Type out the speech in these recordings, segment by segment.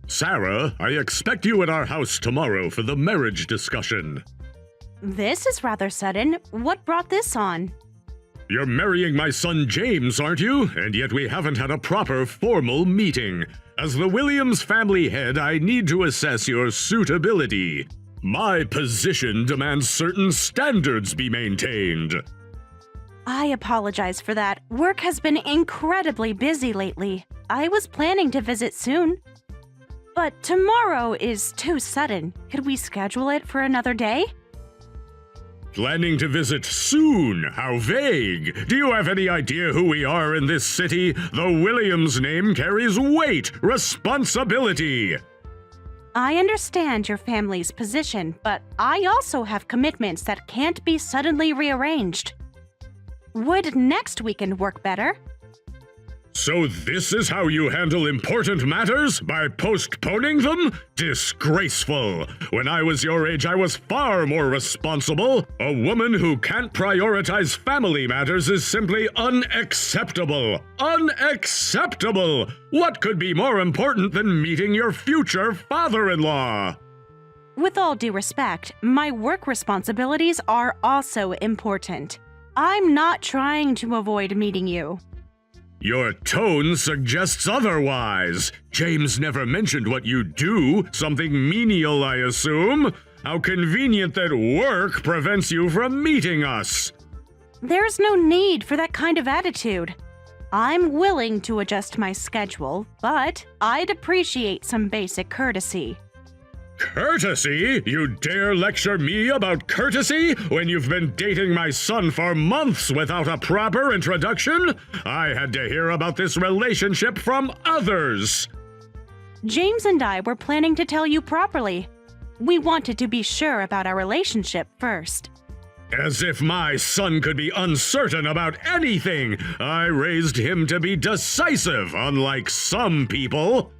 Sarah, I expect you at our house tomorrow for the marriage discussion. This is rather sudden. What brought this on? You're marrying my son James, aren't you? And yet we haven't had a proper formal meeting. As the Williams family head, I need to assess your suitability. My position demands certain standards be maintained. I apologize for that. Work has been incredibly busy lately. I was planning to visit soon. But tomorrow is too sudden. Could we schedule it for another day? Planning to visit soon? How vague. Do you have any idea who we are in this city? The Williams name carries weight, responsibility. I understand your family's position, but I also have commitments that can't be suddenly rearranged. Would next weekend work better? So this is how you handle important matters? By postponing them? Disgraceful! When I was your age, I was far more responsible. A woman who can't prioritize family matters is simply unacceptable. Unacceptable! What could be more important than meeting your future father-in-law? With all due respect, my work responsibilities are also important. I'm not trying to avoid meeting you. Your tone suggests otherwise. James never mentioned what you do. Something menial, I assume. How convenient that work prevents you from meeting us. There's no need for that kind of attitude. I'm willing to adjust my schedule, but I'd appreciate some basic courtesy. Courtesy? You dare lecture me about courtesy when you've been dating my son for months without a proper introduction? I had to hear about this relationship from others. James and I were planning to tell you properly. We wanted to be sure about our relationship first. As if my son could be uncertain about anything. I raised him to be decisive, unlike some people.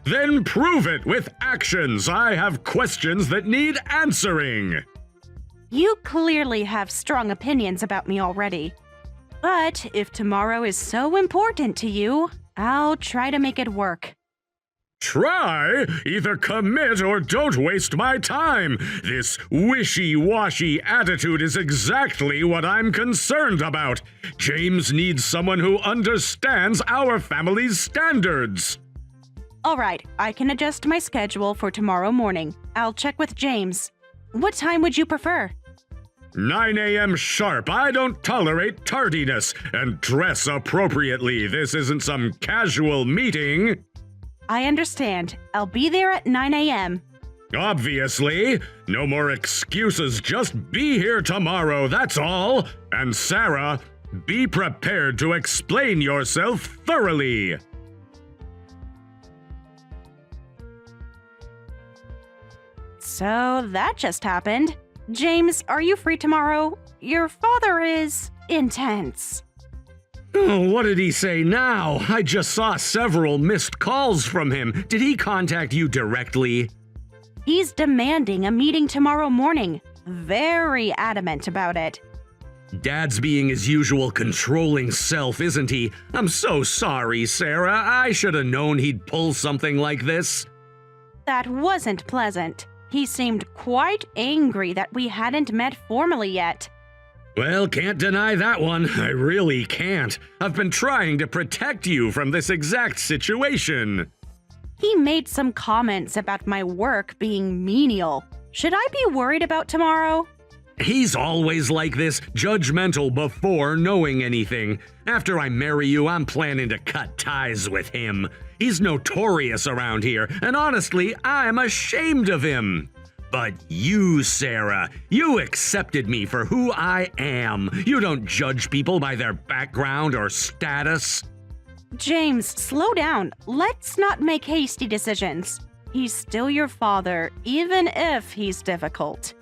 Then prove it with actions. I have questions that need answering. You clearly have strong opinions about me already. But if tomorrow is so important to you, I'll try to make it work. Try? Either commit or don't waste my time. This wishy-washy attitude is exactly what I'm concerned about. James needs someone who understands our family's standards. All right, I can adjust my schedule for tomorrow morning. I'll check with James. What time would you prefer? 9 a.m. sharp. I don't tolerate tardiness. And dress appropriately. This isn't some casual meeting. I understand. I'll be there at 9 a.m. Obviously. No more excuses. Just be here tomorrow, that's all. And Sarah, be prepared to explain yourself thoroughly. So that just happened. James, are you free tomorrow? Your father is intense. Oh, what did he say now? I just saw several missed calls from him. Did he contact you directly? He's demanding a meeting tomorrow morning. Very adamant about it. Dad's being his usual controlling self, isn't he? I'm so sorry, Sarah. I should have known he'd pull something like this. That wasn't pleasant. He seemed quite angry that we hadn't met formally yet. Well, can't deny that one. I really can't. I've been trying to protect you from this exact situation. He made some comments about my work being menial. Should I be worried about tomorrow? He's always like this, judgmental before knowing anything. After I marry you, I'm planning to cut ties with him. He's notorious around here, and honestly, I'm ashamed of him. But you, Sarah, you accepted me for who I am. You don't judge people by their background or status. James, slow down. Let's not make hasty decisions. He's still your father, even if he's difficult.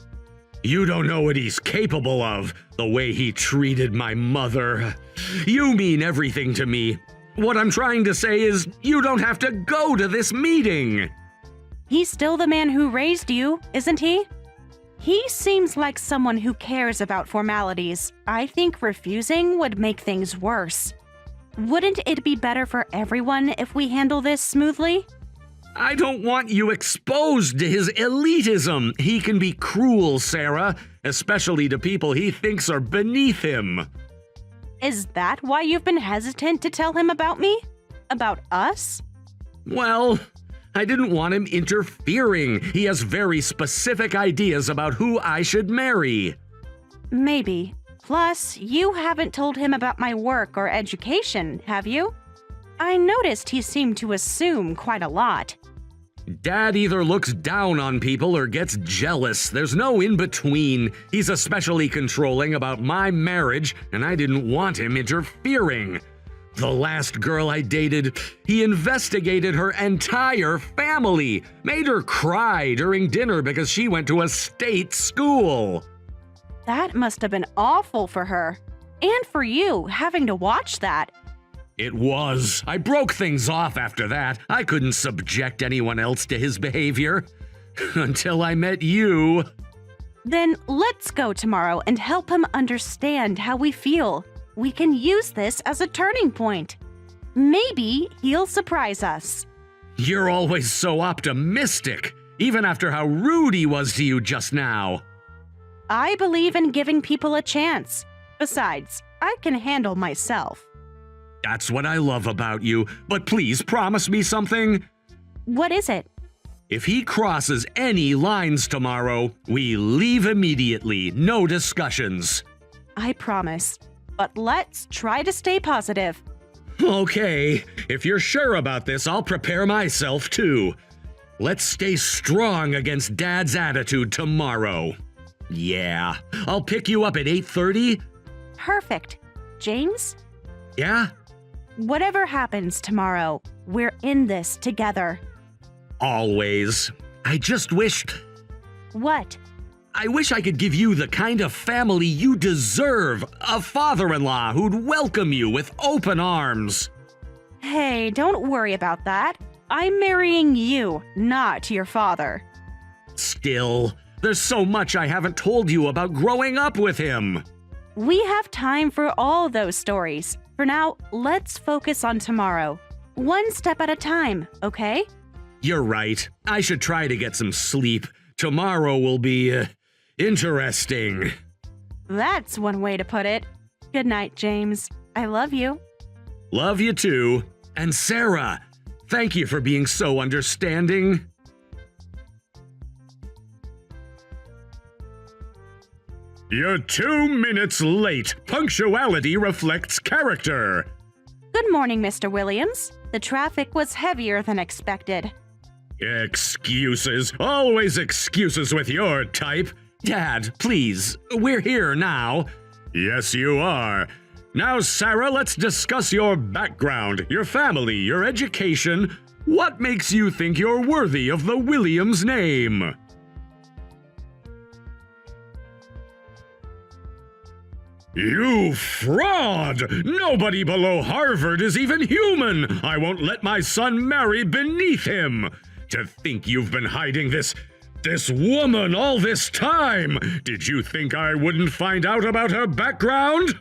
You don't know what he's capable of, the way he treated my mother. You mean everything to me. What I'm trying to say is, you don't have to go to this meeting. He's still the man who raised you, isn't he? He seems like someone who cares about formalities. I think refusing would make things worse. Wouldn't it be better for everyone if we handle this smoothly? I don't want you exposed to his elitism. He can be cruel, Sarah, especially to people he thinks are beneath him. Is that why you've been hesitant to tell him about me? About us? Well, I didn't want him interfering. He has very specific ideas about who I should marry. Maybe. Plus, you haven't told him about my work or education, have you? I noticed he seemed to assume quite a lot. Dad either looks down on people or gets jealous. There's no in-between. He's especially controlling about my marriage, and I didn't want him interfering. The last girl I dated, he investigated her entire family, made her cry during dinner because she went to a state school. That must have been awful for her. And for you, having to watch that. It was. I broke things off after that. I couldn't subject anyone else to his behavior. Until I met you. Then let's go tomorrow and help him understand how we feel. We can use this as a turning point. Maybe he'll surprise us. You're always so optimistic, even after how rude he was to you just now. I believe in giving people a chance. Besides, I can handle myself. That's what I love about you, but please promise me something. What is it? If he crosses any lines tomorrow, we leave immediately, no discussions. I promise. But let's try to stay positive. Okay, if you're sure about this, I'll prepare myself too. Let's stay strong against Dad's attitude tomorrow. Yeah, I'll pick you up at 8:30. Perfect. James? Yeah? Whatever happens tomorrow, we're in this together. Always. I just wish... What? I wish I could give you the kind of family you deserve. A father-in-law who'd welcome you with open arms. Hey, don't worry about that. I'm marrying you, not your father. Still, there's so much I haven't told you about growing up with him. We have time for all those stories. For now, let's focus on tomorrow. One step at a time, okay? You're right. I should try to get some sleep. Tomorrow will be, interesting. That's one way to put it. Good night, James. I love you. Love you too. And Sarah, thank you for being so understanding. You're 2 minutes late. Punctuality reflects character. Good morning, Mr. Williams. The traffic was heavier than expected. Excuses. Always excuses with your type. Dad, please, we're here now. Yes, you are. Now, Sarah, let's discuss your background, your family, your education. What makes you think you're worthy of the Williams name? You fraud! Nobody below Harvard is even human! I won't let my son marry beneath him! To think you've been hiding this woman all this time! Did you think I wouldn't find out about her background?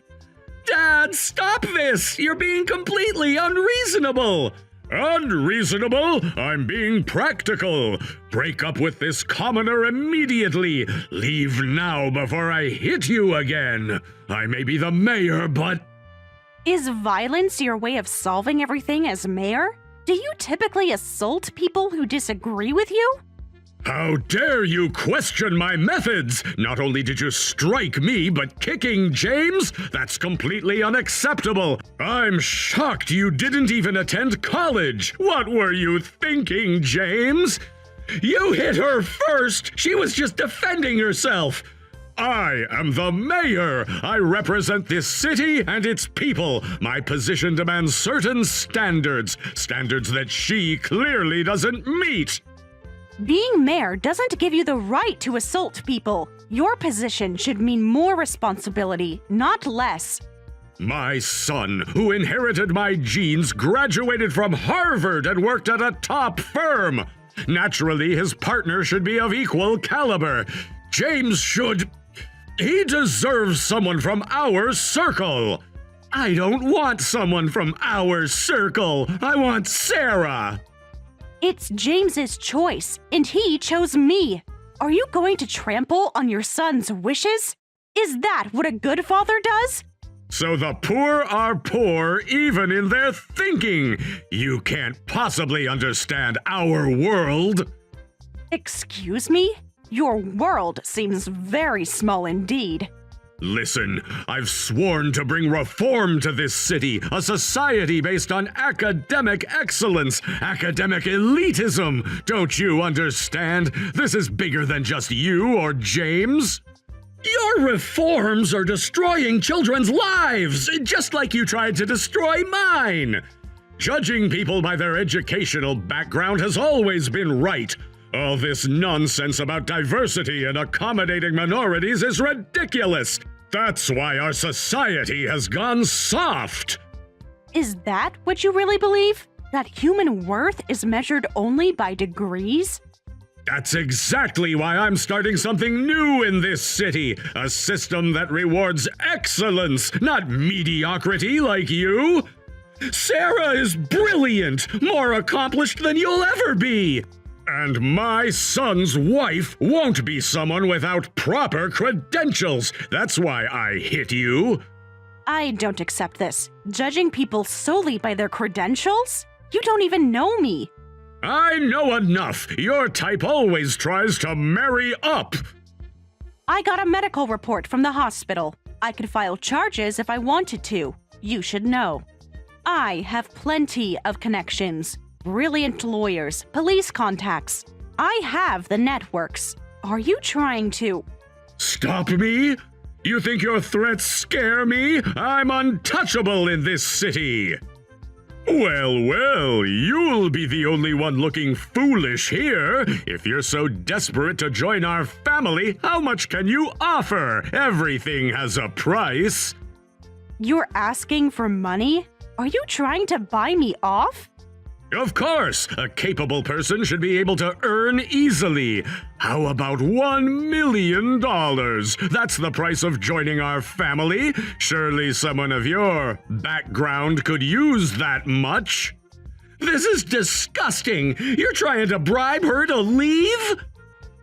Dad, stop this! You're being completely unreasonable! Unreasonable? I'm being practical. Break up with this commoner immediately. Leave now before I hit you again. I may be the mayor, but... Is violence your way of solving everything as mayor? Do you typically assault people who disagree with you? How dare you question my methods? Not only did you strike me, but kicking James? That's completely unacceptable. I'm shocked you didn't even attend college. What were you thinking, James? You hit her first. She was just defending herself. I am the mayor. I represent this city and its people. My position demands certain standards that she clearly doesn't meet. Being mayor doesn't give you the right to assault people. Your position should mean more responsibility, not less. My son, who inherited my genes, graduated from Harvard and worked at a top firm. Naturally, his partner should be of equal caliber. James should... He deserves someone from our circle. I don't want someone from our circle. I want Sarah. It's James's choice, and he chose me. Are you going to trample on your son's wishes? Is that what a good father does? So the poor are poor even in their thinking. You can't possibly understand our world. Excuse me? Your world seems very small indeed. Listen, I've sworn to bring reform to this city, a society based on academic excellence, academic elitism. Don't you understand? This is bigger than just you or James. Your reforms are destroying children's lives, just like you tried to destroy mine. Judging people by their educational background has always been right. All this nonsense about diversity and accommodating minorities is ridiculous. That's why our society has gone soft. Is that what you really believe? That human worth is measured only by degrees? That's exactly why I'm starting something new in this city. A system that rewards excellence, not mediocrity like you. Sarah is brilliant, more accomplished than you'll ever be. And my son's wife won't be someone without proper credentials. That's why I hit you. I don't accept this. Judging people solely by their credentials? You don't even know me. I know enough. Your type always tries to marry up. I got a medical report from the hospital. I could file charges if I wanted to. You should know. I have plenty of connections. Brilliant lawyers, police contacts. I have the networks. Are you trying to... Stop me? You think your threats scare me? I'm untouchable in this city. Well, you'll be the only one looking foolish here. If you're so desperate to join our family, how much can you offer? Everything has a price. You're asking for money? Are you trying to buy me off? Of course, a capable person should be able to earn easily. How about $1 million? That's the price of joining our family. Surely someone of your background could use that much. This is disgusting. You're trying to bribe her to leave?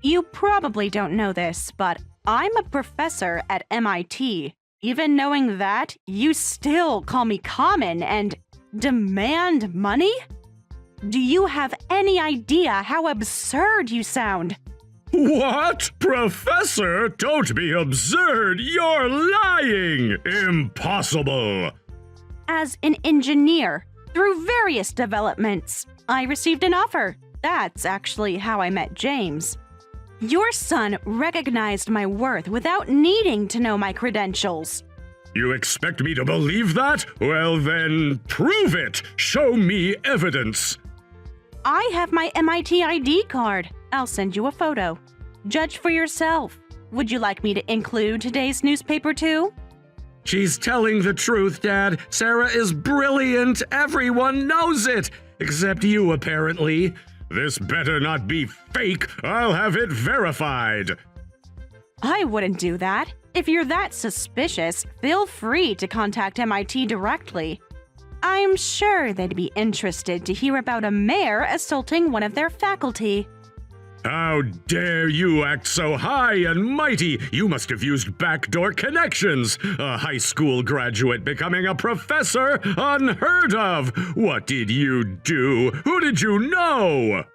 You probably don't know this, but I'm a professor at MIT. Even knowing that, you still call me common and demand money? Do you have any idea how absurd you sound? What? Professor? Don't be absurd! You're lying! Impossible! As an engineer, through various developments, I received an offer. That's actually how I met James. Your son recognized my worth without needing to know my credentials. You expect me to believe that? Well then, prove it! Show me evidence! I have my MIT ID card. I'll send you a photo. Judge for yourself. Would you like me to include today's newspaper too? She's telling the truth, Dad. Sarah is brilliant. Everyone knows it. Except you, apparently. This better not be fake. I'll have it verified. I wouldn't do that. If you're that suspicious, feel free to contact MIT directly. I'm sure they'd be interested to hear about a mayor assaulting one of their faculty. How dare you act so high and mighty? You must have used backdoor connections. A high school graduate becoming a professor? Unheard of! What did you do? Who did you know?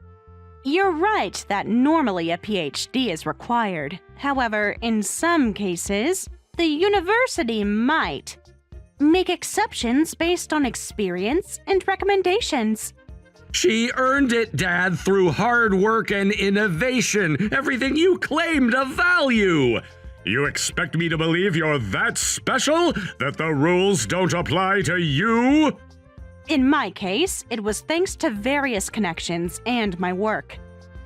You're right that normally a PhD is required. However, in some cases, the university might make exceptions based on experience and recommendations. She earned it, Dad, through hard work and innovation, everything you claim to value. You expect me to believe you're that special? That the rules don't apply to you? In my case, it was thanks to various connections and my work.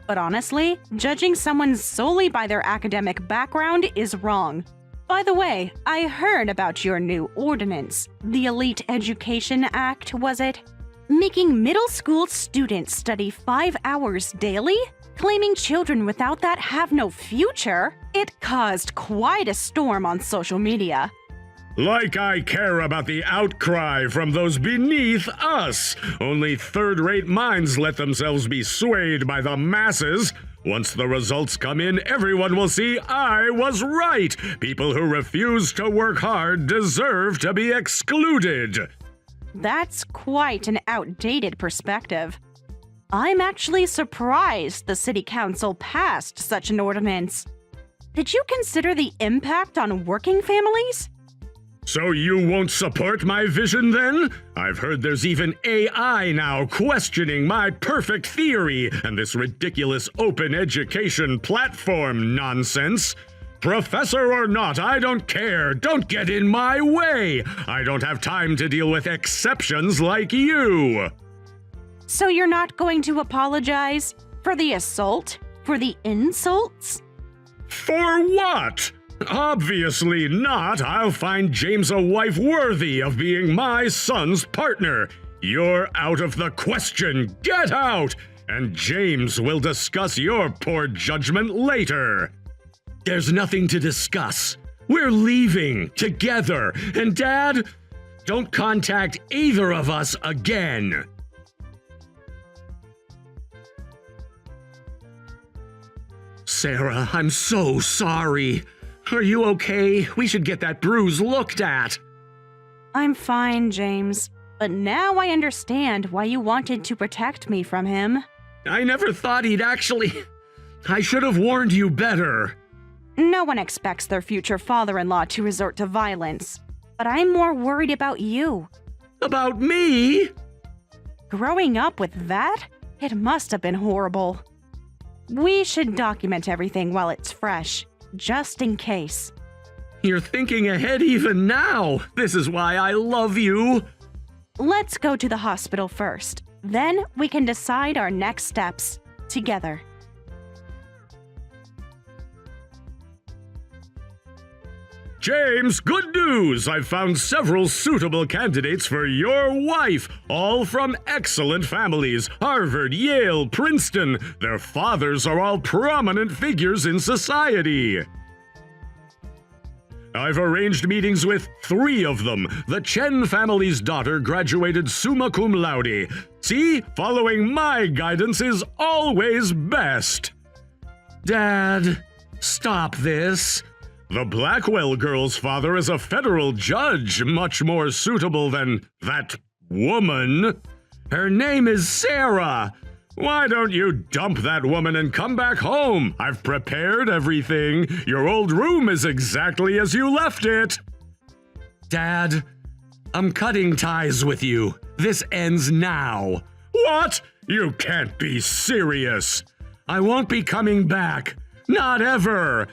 But honestly, judging someone solely by their academic background is wrong. By the way, I heard about your new ordinance. The Elite Education Act, was it? Making middle school students study 5 hours daily? Claiming children without that have no future? It caused quite a storm on social media. Like I care about the outcry from those beneath us. Only third-rate minds let themselves be swayed by the masses. Once the results come in, everyone will see I was right. People who refuse to work hard deserve to be excluded. That's quite an outdated perspective. I'm actually surprised the city council passed such an ordinance. Did you consider the impact on working families? So you won't support my vision then? I've heard there's even AI now questioning my perfect theory and this ridiculous open education platform nonsense. Professor or not, I don't care. Don't get in my way. I don't have time to deal with exceptions like you. So you're not going to apologize for the assault? For the insults? For what? Obviously not. I'll find James a wife worthy of being my son's partner. You're out of the question. Get out! And James will discuss your poor judgment later. There's nothing to discuss. We're leaving together. And Dad, don't contact either of us again. Sarah, I'm so sorry. Are you okay? We should get that bruise looked at. I'm fine, James. But now I understand why you wanted to protect me from him. I never thought he'd actually... I should have warned you better. No one expects their future father-in-law to resort to violence. But I'm more worried about you. About me? Growing up with that? It must have been horrible. We should document everything while it's fresh, just in case. You're thinking ahead even now. This is why I love you. Let's go to the hospital first. Then we can decide our next steps together. James, good news! I've found several suitable candidates for your wife, all from excellent families. Harvard, Yale, Princeton. Their fathers are all prominent figures in society. I've arranged meetings with 3 of them. The Chen family's daughter graduated summa cum laude. See, following my guidance is always best. Dad, stop this. The Blackwell girl's father is a federal judge, much more suitable than that woman. Her name is Sarah. Why don't you dump that woman and come back home? I've prepared everything. Your old room is exactly as you left it. Dad, I'm cutting ties with you. This ends now. What? You can't be serious. I won't be coming back. Not ever.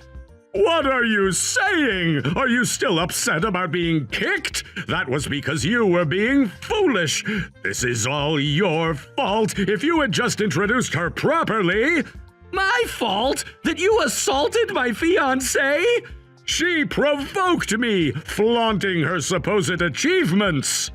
What are you saying? Are you still upset about being kicked? That was because you were being foolish. This is all your fault. If you had just introduced her properly... My fault? That you assaulted my fiancé? She provoked me, flaunting her supposed achievements.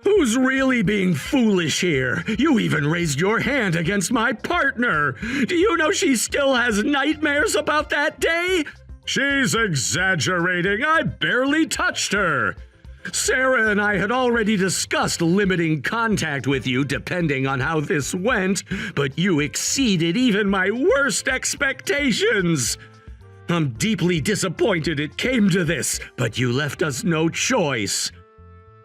Who's really being foolish here? You even raised your hand against my partner. Do you know she still has nightmares about that day? She's exaggerating. I barely touched her. Sarah and I had already discussed limiting contact with you depending on how this went, but you exceeded even my worst expectations. I'm deeply disappointed it came to this, but you left us no choice.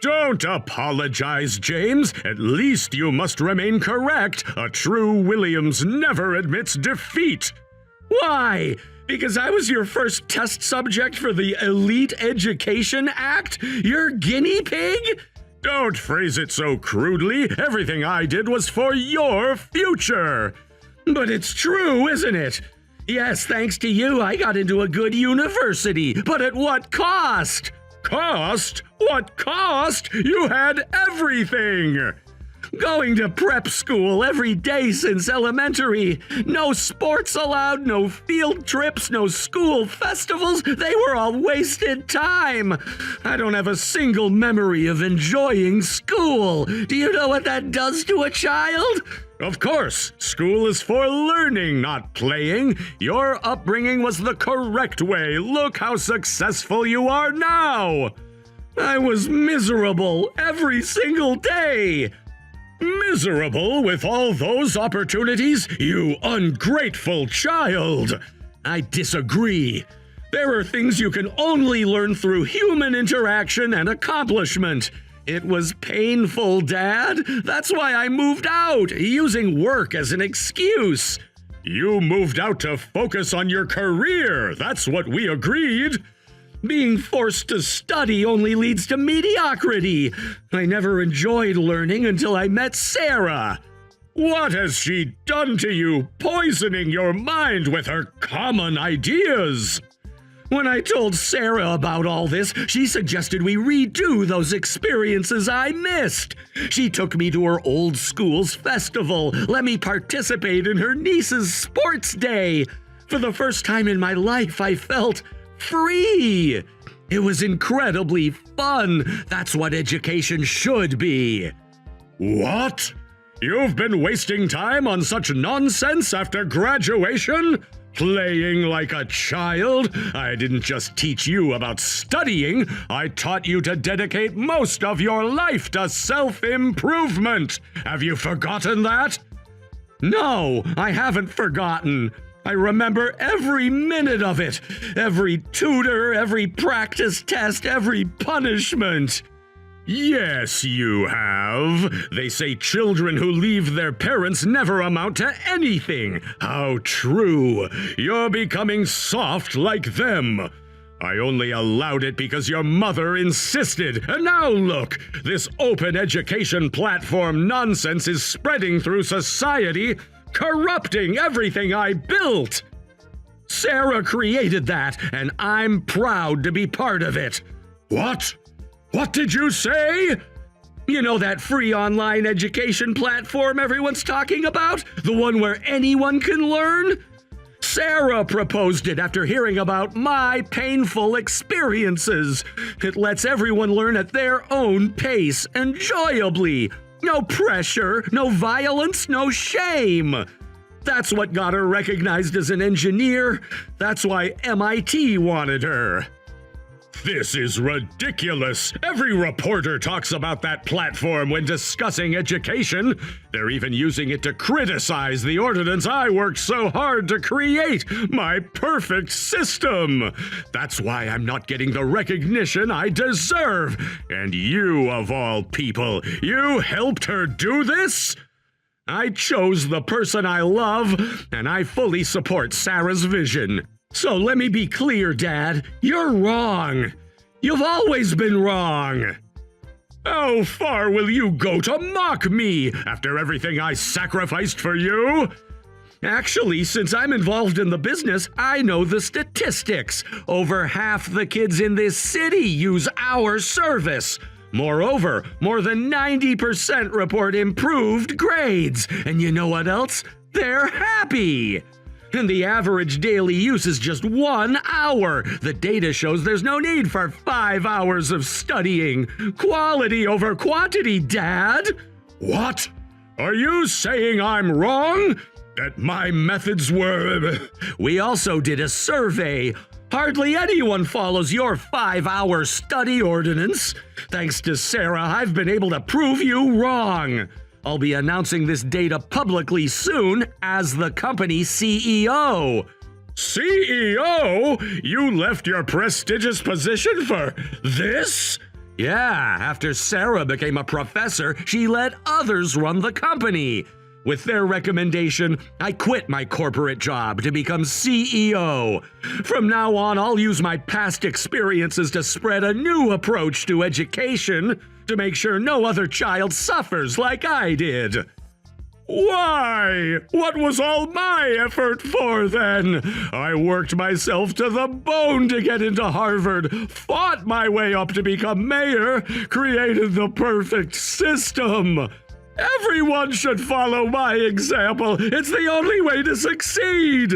Don't apologize, James. At least you must remain correct. A true Williams never admits defeat. Why? Because I was your first test subject for the Elite Education Act? Your guinea pig? Don't phrase it so crudely. Everything I did was for your future. But it's true, isn't it? Yes, thanks to you, I got into a good university. But at what cost? Cost? What cost? You had everything! Going to prep school every day since elementary. No sports allowed, no field trips, no school festivals. They were all wasted time. I don't have a single memory of enjoying school. Do you know what that does to a child? Of course, school is for learning, not playing. Your upbringing was the correct way. Look how successful you are now. I was miserable every single day. Miserable with all those opportunities, you ungrateful child! I disagree. There are things you can only learn through human interaction and accomplishment. It was painful, Dad. That's why I moved out, using work as an excuse. You moved out to focus on your career. That's what we agreed. Being forced to study only leads to mediocrity. I never enjoyed learning until I met Sarah. What has she done to you, poisoning your mind with her common ideas? When I told Sarah about all this, she suggested we redo those experiences I missed. She took me to her old school's festival, let me participate in her niece's sports day. For the first time in my life, I felt free. It was incredibly fun. That's what education should be. What? You've been wasting time on such nonsense after graduation? Playing like a child? I didn't just teach you about studying. I taught you to dedicate most of your life to self-improvement. Have you forgotten that? No, I haven't forgotten. I remember every minute of it. Every tutor, every practice test, every punishment. Yes, you have. They say children who leave their parents never amount to anything. How true. You're becoming soft like them. I only allowed it because your mother insisted. And now look, this open education platform nonsense is spreading through society, corrupting everything I built. Sarah created that, and I'm proud to be part of it. What? What did you say? You know that free online education platform everyone's talking about? The one where anyone can learn? Sarah proposed it after hearing about my painful experiences. It lets everyone learn at their own pace, enjoyably. No pressure, no violence, no shame. That's what got her recognized as an engineer. That's why MIT wanted her. This is ridiculous. Every reporter talks about that platform when discussing education. They're even using it to criticize the ordinance I worked so hard to create, my perfect system. That's why I'm not getting the recognition I deserve. And you, of all people, you helped her do this? I chose the person I love, and I fully support Sarah's vision. So let me be clear, Dad. You're wrong. You've always been wrong. How far will you go to mock me after everything I sacrificed for you? Actually, since I'm involved in the business, I know the statistics. Over half the kids in this city use our service. Moreover, more than 90% report improved grades. And you know what else? They're happy. And the average daily use is just 1 hour. The data shows there's no need for 5 hours of studying. Quality over quantity, Dad. What? Are you saying I'm wrong? That my methods were... We also did a survey. Hardly anyone follows your 5-hour study ordinance. Thanks to Sarah, I've been able to prove you wrong. I'll be announcing this data publicly soon as the company's CEO. CEO? You left your prestigious position for this? Yeah, after Sarah became a professor, she let others run the company. With their recommendation, I quit my corporate job to become CEO. From now on, I'll use my past experiences to spread a new approach to education to make sure no other child suffers like I did. Why? What was all my effort for then? I worked myself to the bone to get into Harvard, fought my way up to become mayor, created the perfect system. Everyone should follow my example. It's the only way to succeed.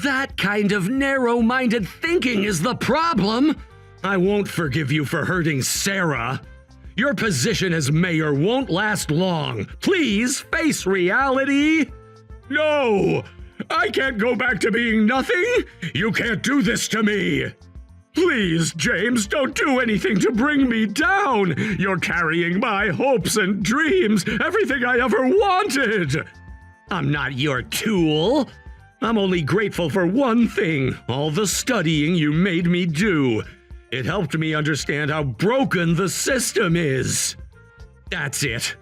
That kind of narrow-minded thinking is the problem. I won't forgive you for hurting Sarah. Your position as mayor won't last long. Please face reality. No, I can't go back to being nothing. You can't do this to me. Please, James, don't do anything to bring me down. You're carrying my hopes and dreams, everything I ever wanted. I'm not your tool. I'm only grateful for one thing, all the studying you made me do. It helped me understand how broken the system is. That's it.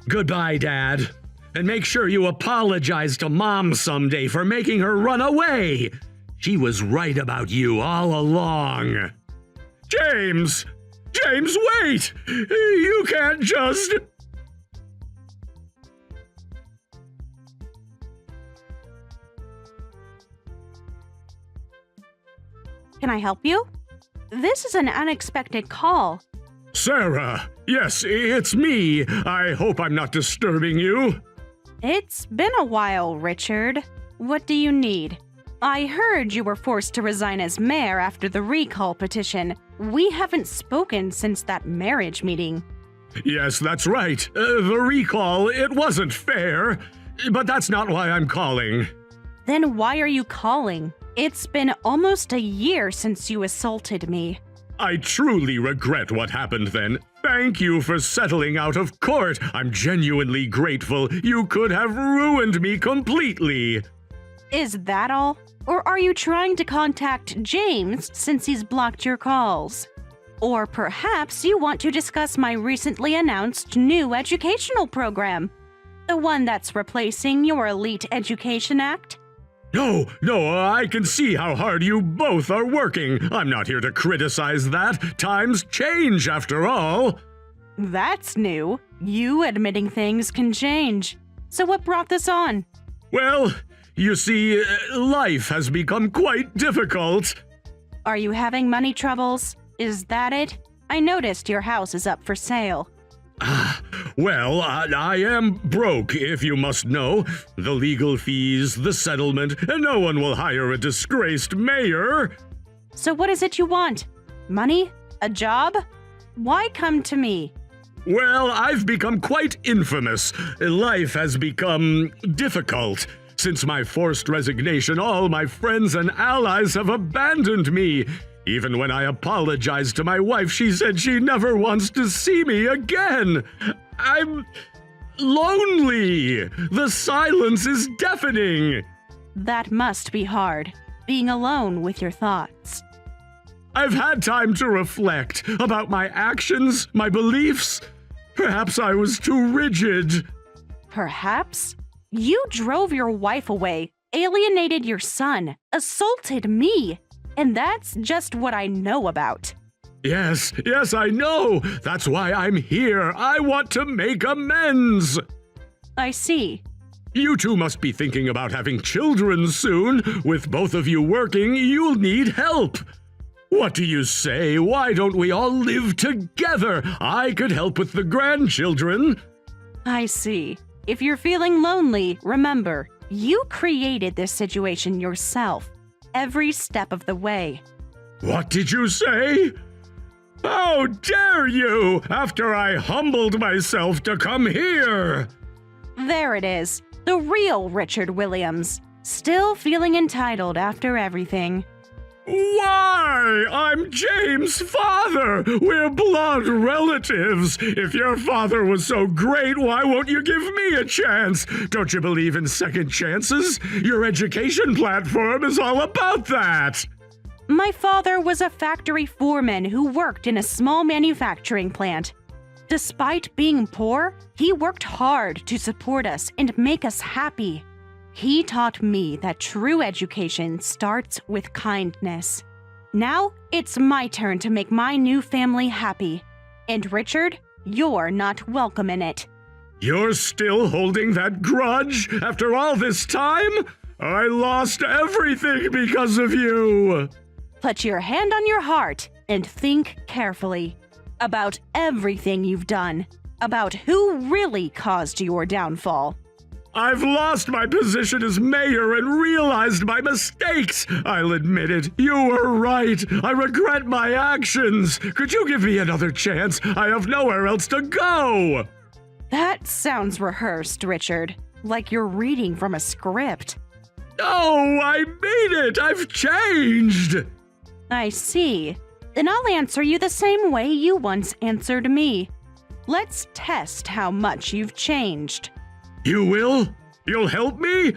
Goodbye, Dad. And make sure you apologize to Mom someday for making her run away. She was right about you all along. James! James, wait! You can't just... Can I help you? This is an unexpected call. Sarah! Yes, it's me. I hope I'm not disturbing you. It's been a while, Richard. What do you need? I heard you were forced to resign as mayor after the recall petition. We haven't spoken since that marriage meeting. Yes, that's right. The recall, it wasn't fair. But that's not why I'm calling. Then why are you calling? It's been almost a year since you assaulted me. I truly regret what happened then. Thank you for settling out of court. I'm genuinely grateful. You could have ruined me completely. Is that all? Or are you trying to contact James since he's blocked your calls? Or perhaps you want to discuss my recently announced new educational program, the one that's replacing your Elite Education Act? No, I can see how hard you both are working. I'm not here to criticize that. Times change after all. That's new. You admitting things can change. So what brought this on? Well, you see, life has become quite difficult. Are you having money troubles? Is that it? I noticed your house is up for sale. Well, I am broke, if you must know. The legal fees, the settlement, and no one will hire a disgraced mayor. So what is it you want? Money? A job? Why come to me? Well, I've become quite infamous. Life has become difficult. Since my forced resignation, all my friends and allies have abandoned me. Even when I apologized to my wife, she said she never wants to see me again. I'm lonely. The silence is deafening. That must be hard, being alone with your thoughts. I've had time to reflect about my actions, my beliefs. Perhaps I was too rigid. Perhaps? You drove your wife away, alienated your son, assaulted me. And that's just what I know about. Yes, I know. That's why I'm here. I want to make amends. I see. You two must be thinking about having children soon. With both of you working, you'll need help. What do you say? Why don't we all live together? I could help with the grandchildren. I see. If you're feeling lonely, remember, you created this situation yourself. Every step of the way. What did you say? How dare you, after I humbled myself to come here? There it is, the real Richard Williams, still feeling entitled after everything. Why? I'm James' father. We're blood relatives. If your father was so great, why won't you give me a chance? Don't you believe in second chances? Your education platform is all about that. My father was a factory foreman who worked in a small manufacturing plant. Despite being poor, he worked hard to support us and make us happy. He taught me that true education starts with kindness. Now, it's my turn to make my new family happy. And Richard, you're not welcome in it. You're still holding that grudge after all this time? I lost everything because of you. Put your hand on your heart and think carefully about everything you've done, about who really caused your downfall. I've lost my position as mayor and realized my mistakes. I'll admit it. You were right. I regret my actions. Could you give me another chance? I have nowhere else to go. That sounds rehearsed, Richard. Like you're reading from a script. No, I mean it. I've changed. I see. Then I'll answer you the same way you once answered me. Let's test how much you've changed. You will? You'll help me?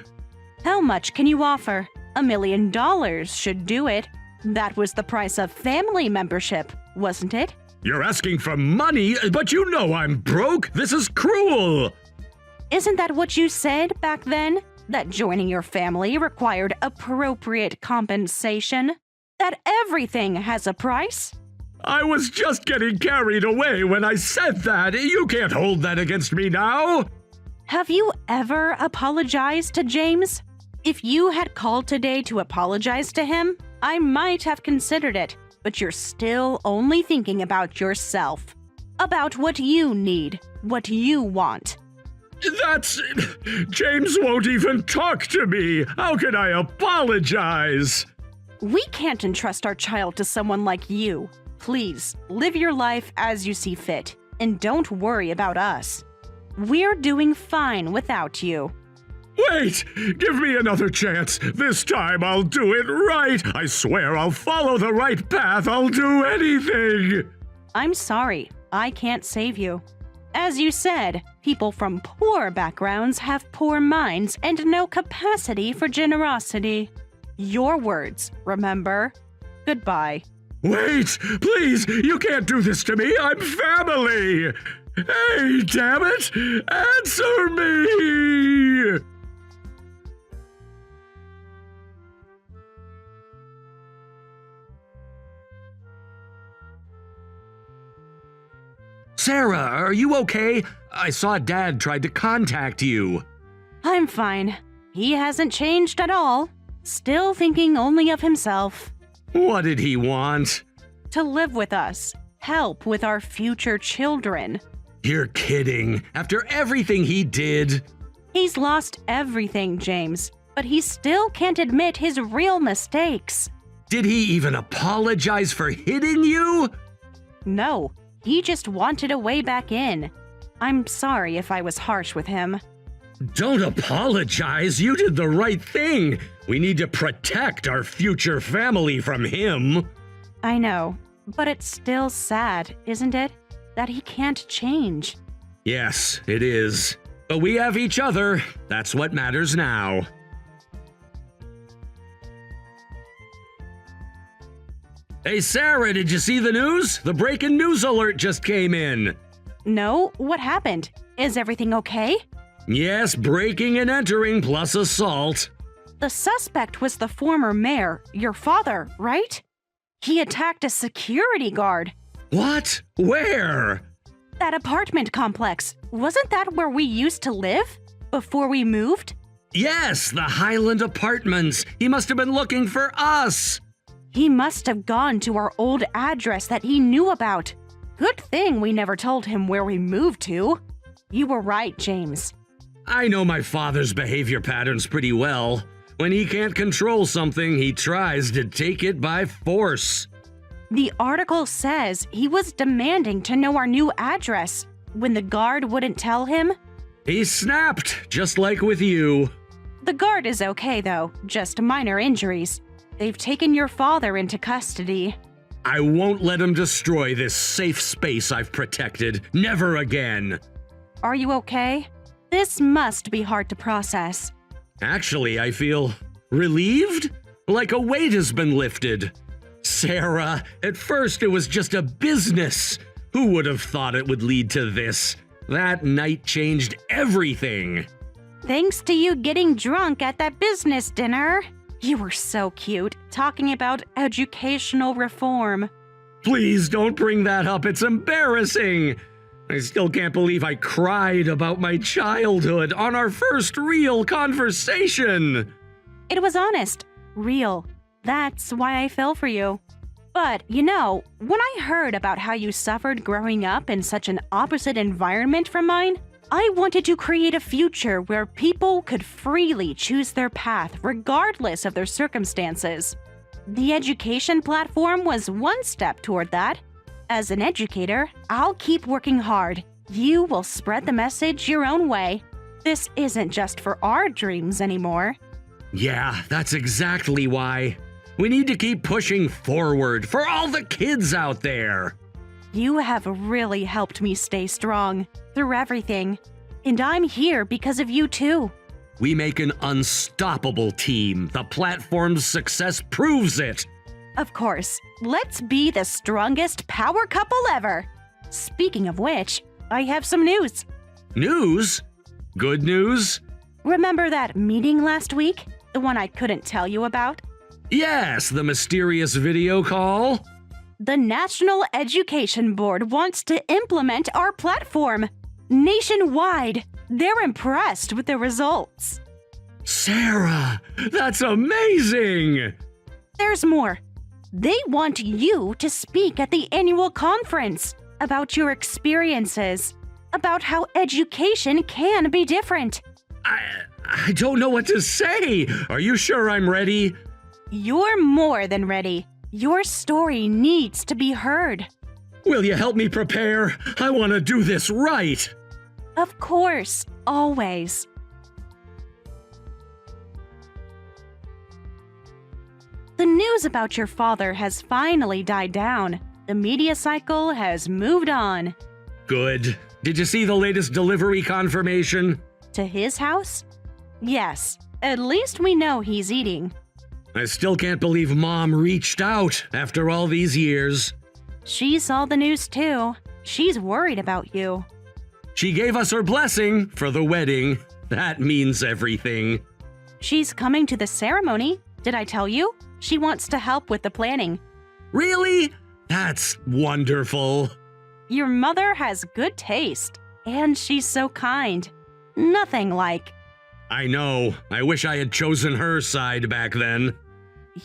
How much can you offer? $1 million should do it. That was the price of family membership, wasn't it? You're asking for money, but you know I'm broke. This is cruel. Isn't that what you said back then? That joining your family required appropriate compensation? That everything has a price? I was just getting carried away when I said that. You can't hold that against me now. Have you ever apologized to James? If you had called today to apologize to him, I might have considered it, but you're still only thinking about yourself. About what you need, what you want. James won't even talk to me. How can I apologize? We can't entrust our child to someone like you. Please, live your life as you see fit, and don't worry about us. We're doing fine without you. Wait! Give me another chance. This time I'll do it right. I swear I'll follow the right path. I'll do anything. I'm sorry, I can't save you. As you said, people from poor backgrounds have poor minds and no capacity for generosity. Your words, remember? Goodbye. Wait! Please! You can't do this to me! I'm family! Hey, damn it! Answer me! Sarah, are you okay? I saw Dad tried to contact you. I'm fine. He hasn't changed at all. Still thinking only of himself. What did he want? To live with us. Help with our future children. You're kidding. After everything he did. He's lost everything, James, but he still can't admit his real mistakes. Did he even apologize for hitting you? No, he just wanted a way back in. I'm sorry if I was harsh with him. Don't apologize. You did the right thing. We need to protect our future family from him. I know, but it's still sad, isn't it? That he can't change. Yes, it is. But we have each other. That's what matters now. Hey, Sarah, did you see the news? The breaking news alert just came in. No, what happened? Is everything okay? Yes, breaking and entering plus assault. The suspect was the former mayor, your father, right? He attacked a security guard. What? Where? That apartment complex. Wasn't that where we used to live? Before we moved? Yes, the Highland Apartments. He must have been looking for us. He must have gone to our old address that he knew about. Good thing we never told him where we moved to. You were right, James. I know my father's behavior patterns pretty well. When he can't control something, he tries to take it by force. The article says he was demanding to know our new address. When the guard wouldn't tell him, He snapped, just like with you. the guard is okay though, just minor injuries. They've taken your father into custody. I won't let him destroy this safe space I've protected. Never again. Are you okay? This must be hard to process. Actually, I feel relieved, like a weight has been lifted. Sarah, at first it was just a business. Who would have thought it would lead to this? That night changed everything. Thanks to you getting drunk at that business dinner. You were so cute, talking about educational reform. Please don't bring that up. It's embarrassing. I still can't believe I cried about my childhood on our first real conversation. It was honest, real. That's why I fell for you. But, you know, when I heard about how you suffered growing up in such an opposite environment from mine, I wanted to create a future where people could freely choose their path regardless of their circumstances. The education platform was one step toward that. As an educator, I'll keep working hard. You will spread the message your own way. This isn't just for our dreams anymore. Yeah, that's exactly why. We need to keep pushing forward for all the kids out there. You have really helped me stay strong through everything. And I'm here because of you too. We make an unstoppable team. The platform's success proves it. Of course, let's be the strongest power couple ever. Speaking of which, I have some news. News? Good news? Remember that meeting last week? The one I couldn't tell you about? Yes, the mysterious video call. The National Education Board wants to implement our platform nationwide. They're impressed with the results. Sarah, that's amazing! There's more. They want you to speak at the annual conference about your experiences, about how education can be different. I don't know what to say. Are you sure I'm ready? You're more than ready. Your story needs to be heard. Will you help me prepare? I want to do this right. Of course, always. The news about your father has finally died down. The media cycle has moved on. Good. Did you see the latest delivery confirmation? To his house? Yes, at least we know he's eating. I still can't believe Mom reached out after all these years. She saw the news too. She's worried about you. She gave us her blessing for the wedding. That means everything. She's coming to the ceremony. Did I tell you? She wants to help with the planning. Really? That's wonderful. Your mother has good taste, and she's so kind. Nothing like. I know. I wish I had chosen her side back then.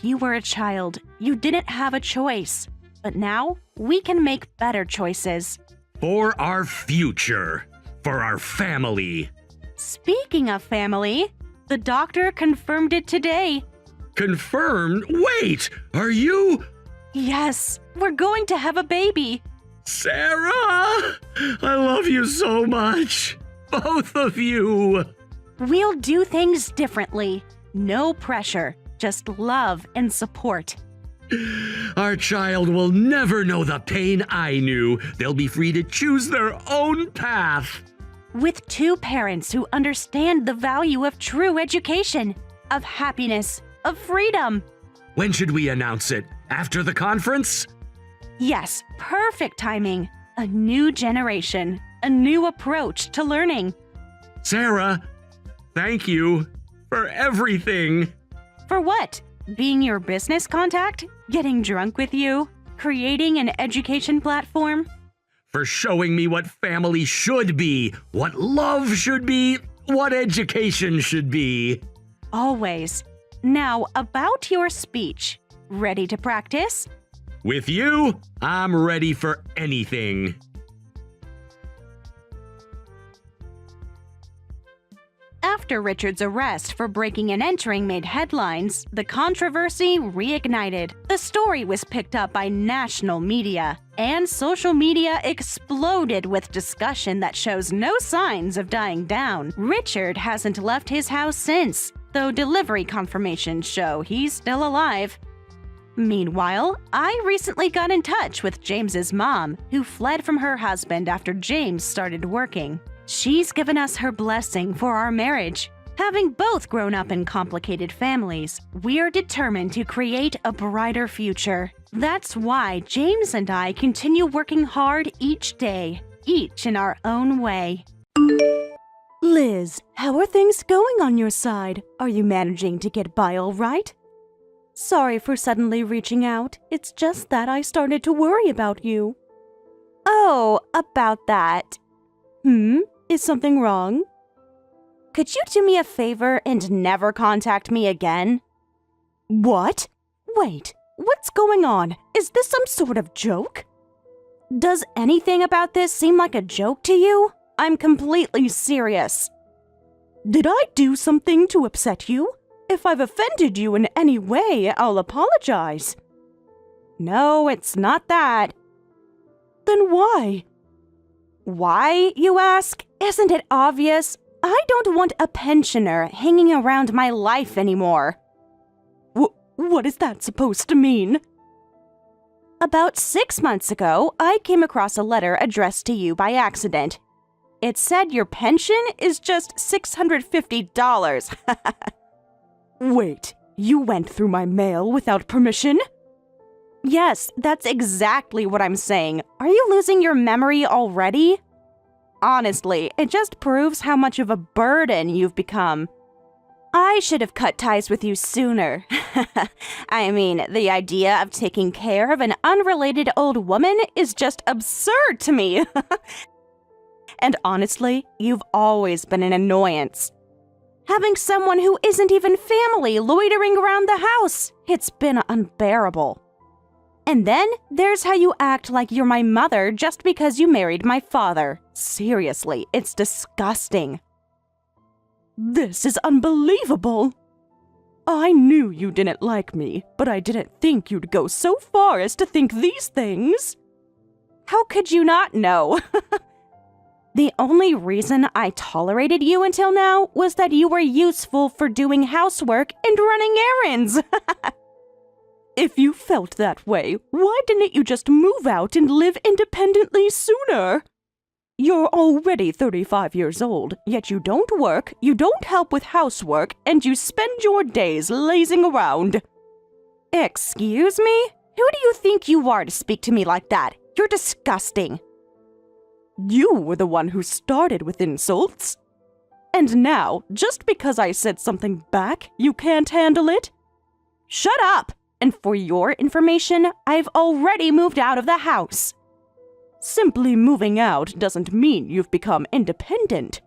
You were a child. You didn't have a choice. But now, we can make better choices. For our future. For our family. Speaking of family, the doctor confirmed it today. Confirmed? Wait! Are you? Yes, we're going to have a baby. Sarah! I love you so much. Both of you. We'll do things differently. No pressure, just love and support. Our child will never know the pain I knew. They'll be free to choose their own path. With two parents who understand the value of true education, of happiness, of freedom. When should we announce it? After the conference? Yes, perfect timing. A new generation, a new approach to learning. Sarah, thank you for everything. For what? Being your business contact? Getting drunk with you? Creating an education platform? For showing me what family should be, what love should be, what education should be. Always. Now, about your speech. Ready to practice? With you, I'm ready for anything. After Richard's arrest for breaking and entering made headlines, the controversy reignited. The story was picked up by national media, and social media exploded with discussion that shows no signs of dying down. Richard hasn't left his house since, though delivery confirmations show he's still alive. Meanwhile, I recently got in touch with James's mom, who fled from her husband after James started working. She's given us her blessing for our marriage. Having both grown up in complicated families, we're determined to create a brighter future. That's why James and I continue working hard each day, each in our own way. Liz, how are things going on your side? Are you managing to get by all right? Sorry for suddenly reaching out. It's just that I started to worry about you. Oh, about that. Is something wrong? Could you do me a favor and never contact me again? What? Wait, what's going on? Is this some sort of joke? Does anything about this seem like a joke to you? I'm completely serious. Did I do something to upset you? If I've offended you in any way, I'll apologize. No, it's not that. Then why? Why, you ask? Isn't it obvious? I don't want a pensioner hanging around my life anymore. What is that supposed to mean? About 6 months ago, I came across a letter addressed to you by accident. It said your pension is just $650. Wait, you went through my mail without permission? Yes, that's exactly what I'm saying. Are you losing your memory already? Honestly, it just proves how much of a burden you've become. I should have cut ties with you sooner. I mean, the idea of taking care of an unrelated old woman is just absurd to me. And honestly, you've always been an annoyance. Having someone who isn't even family loitering around the house, it's been unbearable. And then there's how you act like you're my mother just because you married my father. Seriously, it's disgusting. This is unbelievable. I knew you didn't like me, but I didn't think you'd go so far as to think these things. How could you not know? The only reason I tolerated you until now was that you were useful for doing housework and running errands. If you felt that way, why didn't you just move out and live independently sooner? You're already 35 years old, yet you don't work, you don't help with housework, and you spend your days lazing around. Excuse me? Who do you think you are to speak to me like that? You're disgusting. You were the one who started with insults. And now, just because I said something back, you can't handle it? Shut up! And for your information, I've already moved out of the house. Simply moving out doesn't mean you've become independent.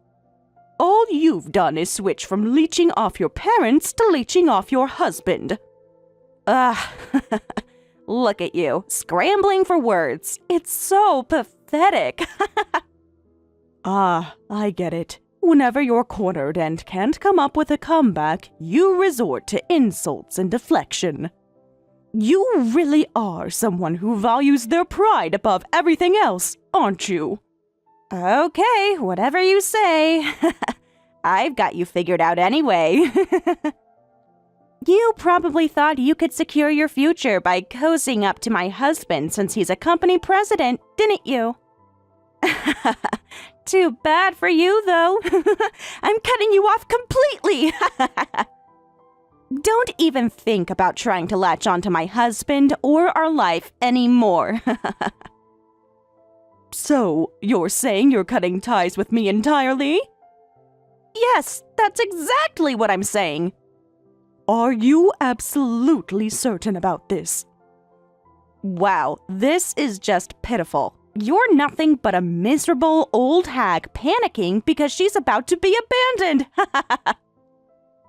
All you've done is switch from leeching off your parents to leeching off your husband. Look at you, scrambling for words. It's so pathetic. I get it. Whenever you're cornered and can't come up with a comeback, you resort to insults and deflection. You really are someone who values their pride above everything else, aren't you? Okay, whatever you say. I've got you figured out anyway. You probably thought you could secure your future by cozying up to my husband since he's a company president, didn't you? Too bad for you, though. I'm cutting you off completely. Don't even think about trying to latch onto my husband or our life anymore. So, you're saying you're cutting ties with me entirely? Yes, that's exactly what I'm saying. Are you absolutely certain about this? Wow, this is just pitiful. You're nothing but a miserable old hag panicking because she's about to be abandoned.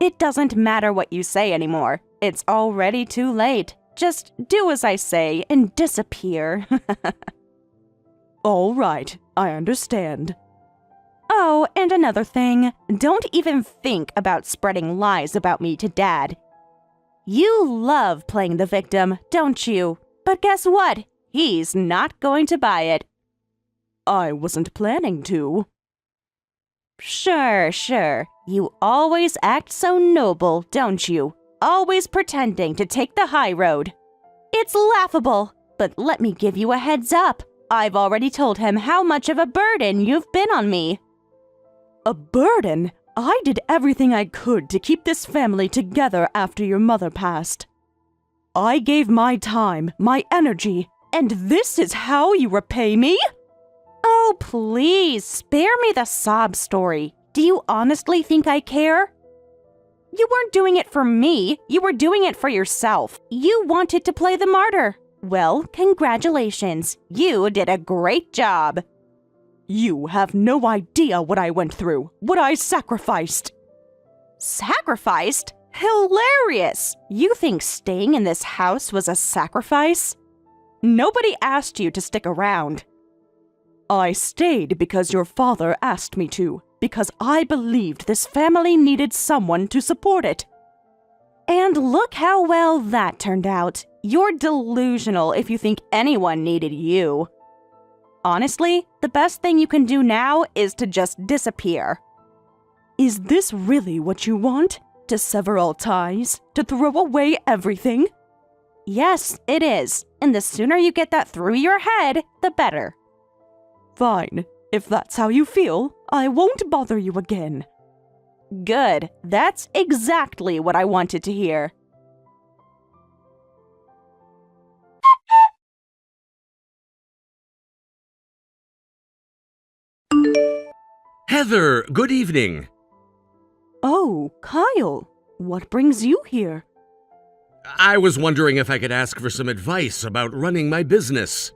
It doesn't matter what you say anymore. It's already too late. Just do as I say and disappear. All right, I understand. Oh, and another thing. Don't even think about spreading lies about me to Dad. You love playing the victim, don't you? But guess what? He's not going to buy it. I wasn't planning to. Sure. You always act so noble, don't you? Always pretending to take the high road. It's laughable, but let me give you a heads up. I've already told him how much of a burden you've been on me. A burden? I did everything I could to keep this family together after your mother passed. I gave my time, my energy, and this is how you repay me? Oh, please, spare me the sob story. Do you honestly think I care? You weren't doing it for me. You were doing it for yourself. You wanted to play the martyr. Well, congratulations. You did a great job. You have no idea what I went through, what I sacrificed. Sacrificed? Hilarious! You think staying in this house was a sacrifice? Nobody asked you to stick around. I stayed because your father asked me to, because I believed this family needed someone to support it. And look how well that turned out. You're delusional if you think anyone needed you. Honestly, the best thing you can do now is to just disappear. Is this really what you want? To sever all ties? To throw away everything? Yes, it is. And the sooner you get that through your head, the better. Fine. If that's how you feel, I won't bother you again. Good. That's exactly what I wanted to hear. Heather, good evening. Oh, Kyle. What brings you here? I was wondering if I could ask for some advice about running my business.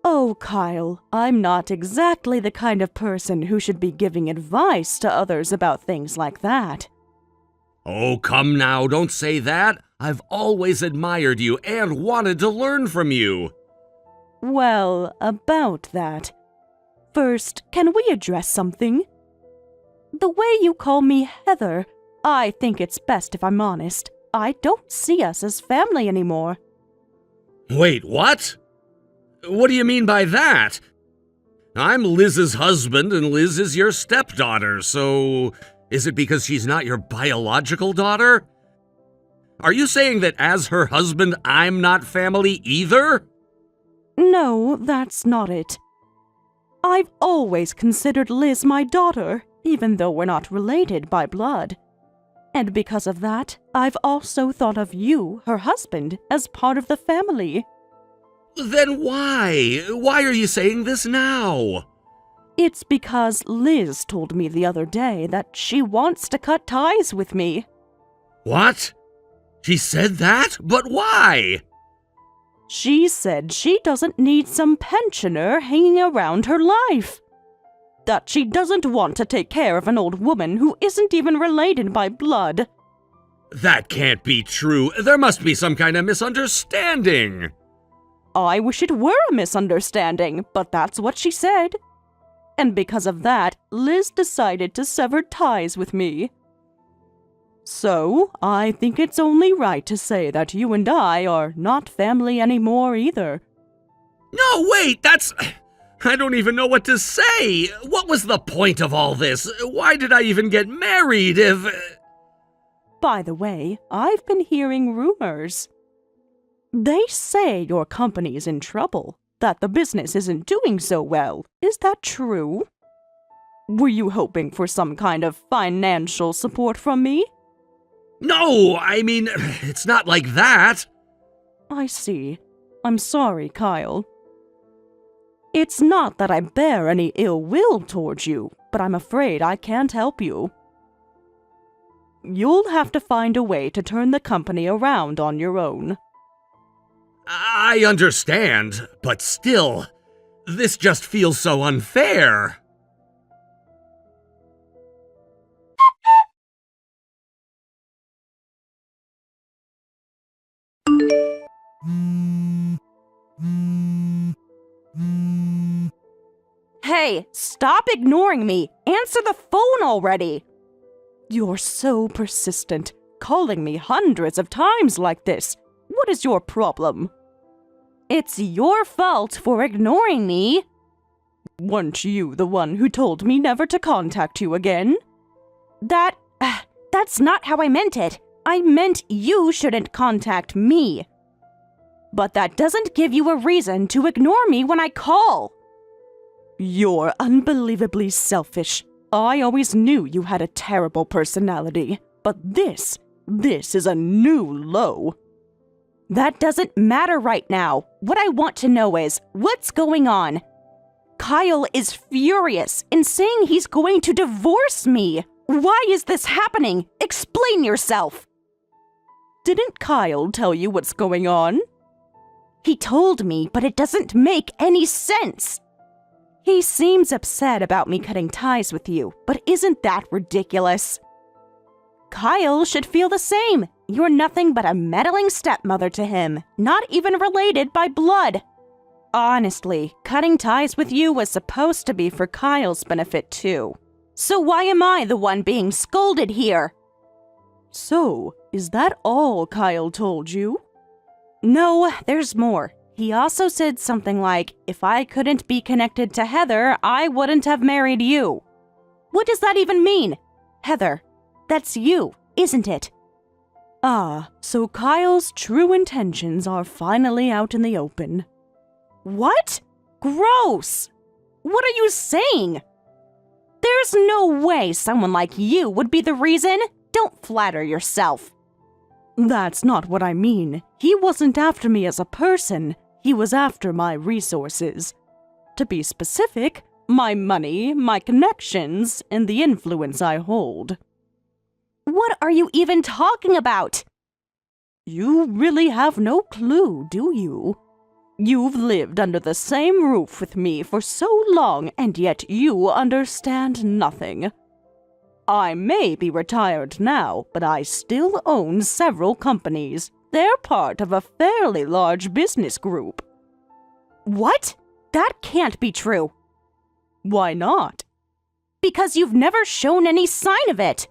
Oh, Kyle, I'm not exactly the kind of person who should be giving advice to others about things like that. Oh, come now, don't say that. I've always admired you and wanted to learn from you. Well, about that. First, can we address something? The way you call me Heather, I think it's best if I'm honest. I don't see us as family anymore. Wait, what? What do you mean by that? I'm Liz's husband and Liz is your stepdaughter, so is it because she's not your biological daughter? Are you saying that as her husband, I'm not family either? No, that's not it. I've always considered Liz my daughter, even though we're not related by blood. And because of that, I've also thought of you, her husband, as part of the family. Then why? Why are you saying this now? It's because Liz told me the other day that she wants to cut ties with me. What? She said that? But why? She said she doesn't need some pensioner hanging around her life. That she doesn't want to take care of an old woman who isn't even related by blood. That can't be true. There must be some kind of misunderstanding. I wish it were a misunderstanding, but that's what she said. And because of that, Liz decided to sever ties with me. So, I think it's only right to say that you and I are not family anymore either. No, wait, I don't even know what to say. What was the point of all this? Why did I even get married if... By the way, I've been hearing rumors. They say your company's in trouble, that the business isn't doing so well. Is that true? Were you hoping for some kind of financial support from me? No, I mean, it's not like that. I see. I'm sorry, Kyle. It's not that I bear any ill will towards you, but I'm afraid I can't help you. You'll have to find a way to turn the company around on your own. I understand, but still, this just feels so unfair. Hey, stop ignoring me! Answer the phone already! You're so persistent, calling me hundreds of times like this. What is your problem? It's your fault for ignoring me. Weren't you the one who told me never to contact you again? That's not how I meant it. I meant you shouldn't contact me. But that doesn't give you a reason to ignore me when I call. You're unbelievably selfish. I always knew you had a terrible personality. But this is a new low. That doesn't matter right now. What I want to know is, what's going on? Kyle is furious and saying he's going to divorce me. Why is this happening? Explain yourself. Didn't Kyle tell you what's going on? He told me, but it doesn't make any sense. He seems upset about me cutting ties with you, but isn't that ridiculous? Kyle should feel the same. You're nothing but a meddling stepmother to him, not even related by blood. Honestly, cutting ties with you was supposed to be for Kyle's benefit too. So why am I the one being scolded here? So, is that all Kyle told you? No, there's more. He also said something like, if I couldn't be connected to Heather, I wouldn't have married you. What does that even mean? Heather, that's you. isn't it? Ah, so Kyle's true intentions are finally out in the open. What? Gross! What are you saying? There's no way someone like you would be the reason. Don't flatter yourself. That's not what I mean. He wasn't after me as a person. He was after my resources. To be specific, my money, my connections, and the influence I hold. What are you even talking about? You really have no clue, do you? You've lived under the same roof with me for so long, and yet you understand nothing. I may be retired now, but I still own several companies. They're part of a fairly large business group. What? That can't be true. Why not? Because you've never shown any sign of it.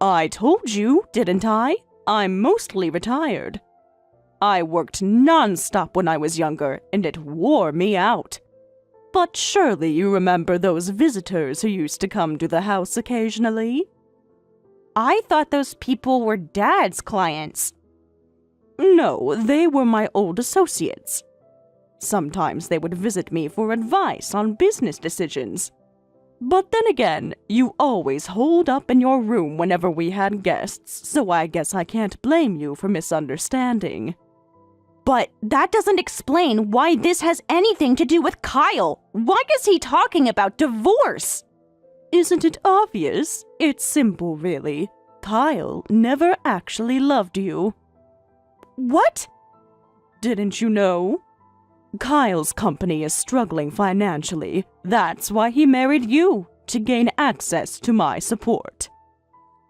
I told you, didn't I? I'm mostly retired. I worked non-stop when I was younger, and it wore me out. But surely you remember those visitors who used to come to the house occasionally? I thought those people were Dad's clients. No, they were my old associates. Sometimes they would visit me for advice on business decisions. But then again, you always holed up in your room whenever we had guests, so I guess I can't blame you for misunderstanding. But that doesn't explain why this has anything to do with Kyle. Why is he talking about divorce? Isn't it obvious? It's simple, really. Kyle never actually loved you. What? Didn't you know? Kyle's company is struggling financially. That's why he married you, to gain access to my support.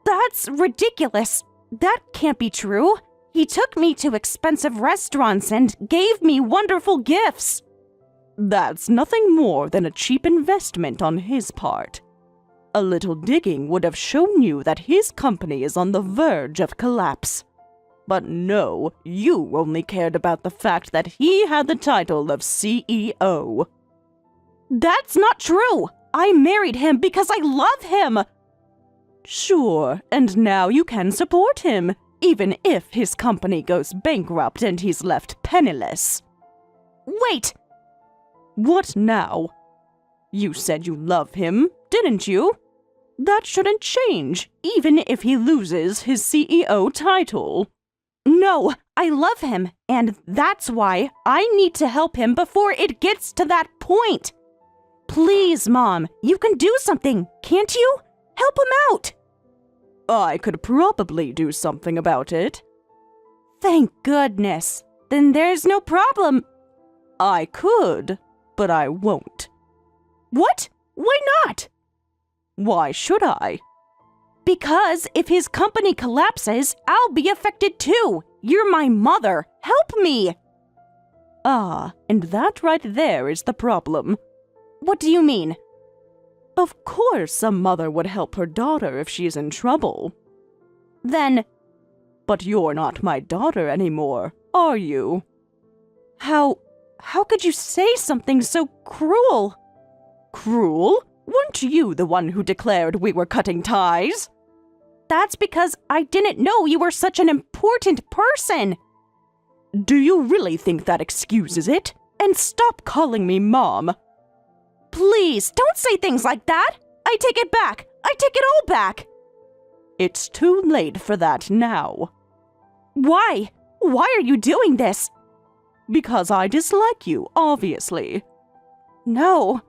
That's ridiculous. That can't be true. He took me to expensive restaurants and gave me wonderful gifts. That's nothing more than a cheap investment on his part. A little digging would have shown you that his company is on the verge of collapse. But no, you only cared about the fact that he had the title of CEO. That's not true. I married him because I love him. Sure, and now you can support him, even if his company goes bankrupt and he's left penniless. Wait! What now? You said you love him, didn't you? That shouldn't change, even if he loses his CEO title. No, I love him, and that's why I need to help him before it gets to that point. Please, Mom, you can do something, can't you? Help him out. I could probably do something about it. Thank goodness. Then there's no problem. I could, but I won't. What? Why not? Why should I? Because if his company collapses, I'll be affected too. You're my mother. Help me. Ah, and that right there is the problem. What do you mean? Of course a mother would help her daughter if she's in trouble. Then... But you're not my daughter anymore, are you? How could you say something so cruel? Cruel? Weren't you the one who declared we were cutting ties? That's because I didn't know you were such an important person. Do you really think that excuses it? And stop calling me Mom. Please, don't say things like that. I take it back. I take it all back. It's too late for that now. Why? Why are you doing this? Because I dislike you, obviously. No.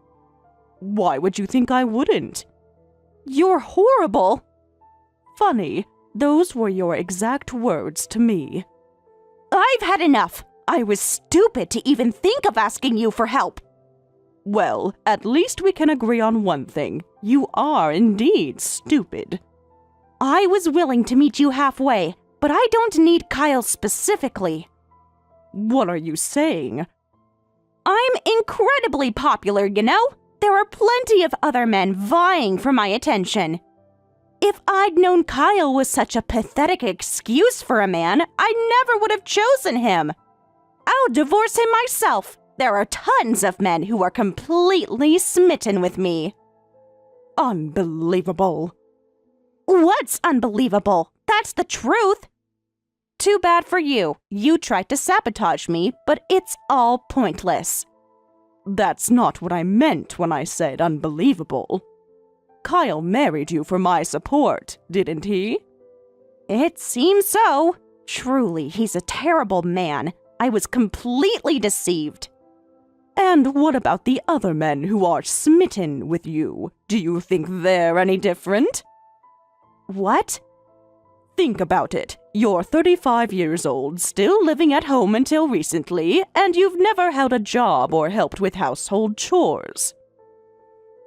Why would you think I wouldn't? You're horrible. Funny, those were your exact words to me. I've had enough. I was stupid to even think of asking you for help. Well, at least we can agree on one thing. You are indeed stupid. I was willing to meet you halfway, but I don't need Kyle specifically. What are you saying? I'm incredibly popular, you know? There are plenty of other men vying for my attention. If I'd known Kyle was such a pathetic excuse for a man, I never would have chosen him. I'll divorce him myself. There are tons of men who are completely smitten with me. Unbelievable. What's unbelievable? That's the truth. Too bad for you. You tried to sabotage me, but it's all pointless. That's not what I meant when I said unbelievable. Kyle married you for my support, didn't he? It seems so. Truly, he's a terrible man. I was completely deceived. And what about the other men who are smitten with you? Do you think they're any different? What? Think about it. You're 35 years old, still living at home until recently, and you've never held a job or helped with household chores.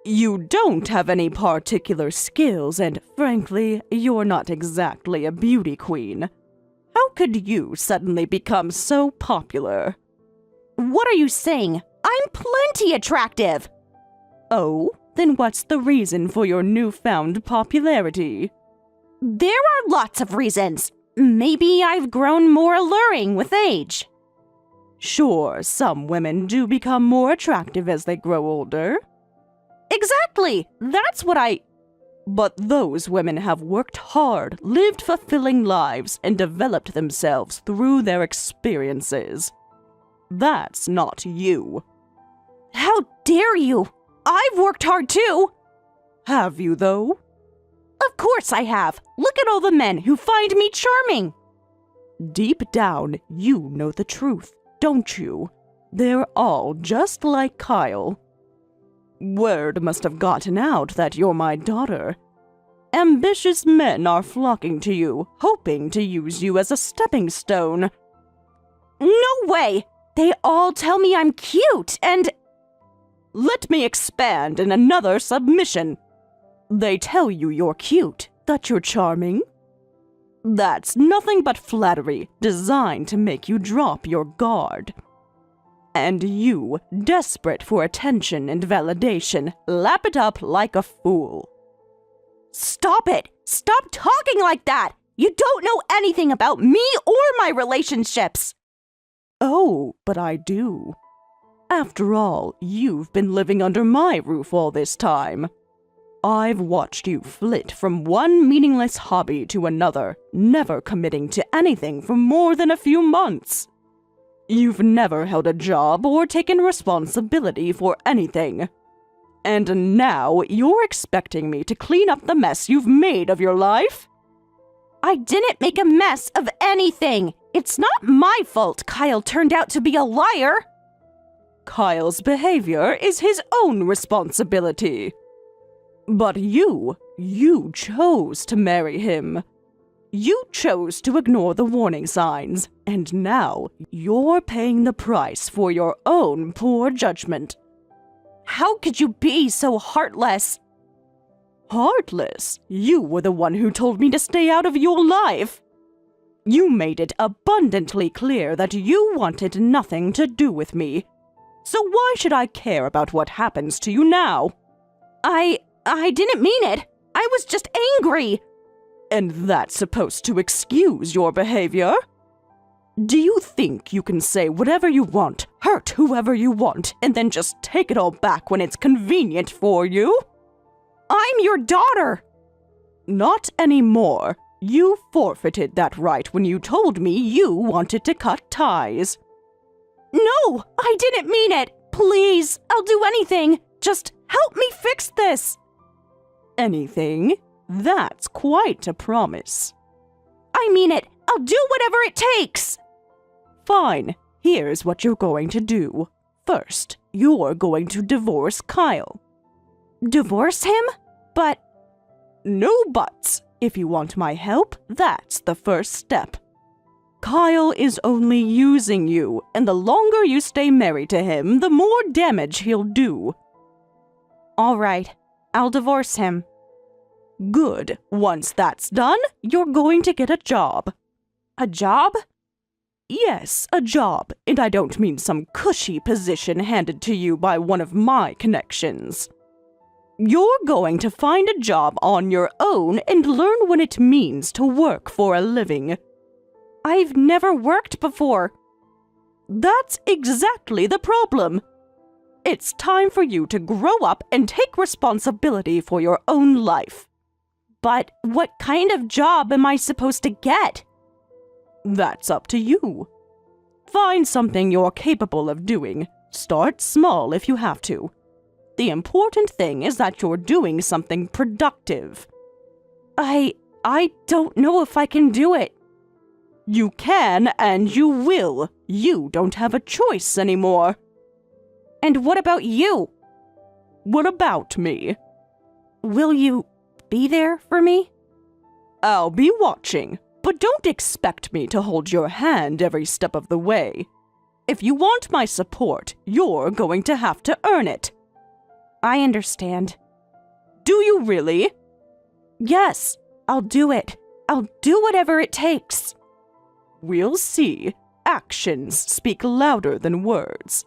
You don't have any particular skills, and frankly, you're not exactly a beauty queen. How could you suddenly become so popular? What are you saying? I'm plenty attractive. Oh, then what's the reason for your newfound popularity? There are lots of reasons. Maybe I've grown more alluring with age. Sure, some women do become more attractive as they grow older. Exactly! That's what But those women have worked hard, lived fulfilling lives, and developed themselves through their experiences. That's not you. How dare you? I've worked hard too! Have you, though? Of course I have. Look at all the men who find me charming. Deep down, you know the truth, don't you? They're all just like Kyle. Word must have gotten out that you're my daughter. Ambitious men are flocking to you, hoping to use you as a stepping stone. No way! They all tell me I'm cute and... Let me expand in another submission. They tell you you're cute, that you're charming. That's nothing but flattery, designed to make you drop your guard. And you, desperate for attention and validation, lap it up like a fool. Stop it! Stop talking like that! You don't know anything about me or my relationships! Oh, but I do. After all, you've been living under my roof all this time. I've watched you flit from one meaningless hobby to another, never committing to anything for more than a few months. You've never held a job or taken responsibility for anything. And now you're expecting me to clean up the mess you've made of your life? I didn't make a mess of anything. It's not my fault Kyle turned out to be a liar. Kyle's behavior is his own responsibility. But you chose to marry him. You chose to ignore the warning signs, and now you're paying the price for your own poor judgment. How could you be so heartless? Heartless? You were the one who told me to stay out of your life. You made it abundantly clear that you wanted nothing to do with me. So why should I care about what happens to you now? I didn't mean it. I was just angry. And that's supposed to excuse your behavior? Do you think you can say whatever you want, hurt whoever you want, and then just take it all back when it's convenient for you? I'm your daughter. Not anymore. You forfeited that right when you told me you wanted to cut ties. No, I didn't mean it. Please, I'll do anything. Just help me fix this. Anything? That's quite a promise. I mean it. I'll do whatever it takes. Fine. Here's what you're going to do. First, you're going to divorce Kyle. Divorce him? But... No buts. If you want my help, that's the first step. Kyle is only using you, and the longer you stay married to him, the more damage he'll do. All right. I'll divorce him. Good. Once that's done, you're going to get a job. A job? Yes, a job, and I don't mean some cushy position handed to you by one of my connections. You're going to find a job on your own and learn what it means to work for a living. I've never worked before. That's exactly the problem. It's time for you to grow up and take responsibility for your own life. But what kind of job am I supposed to get? That's up to you. Find something you're capable of doing. Start small if you have to. The important thing is that you're doing something productive. I don't know if I can do it. You can and you will. You don't have a choice anymore. And what about you? What about me? Will you be there for me? I'll be watching, but don't expect me to hold your hand every step of the way. If you want my support, you're going to have to earn it. I understand. Do you really? Yes, I'll do it. I'll do whatever it takes. We'll see. Actions speak louder than words.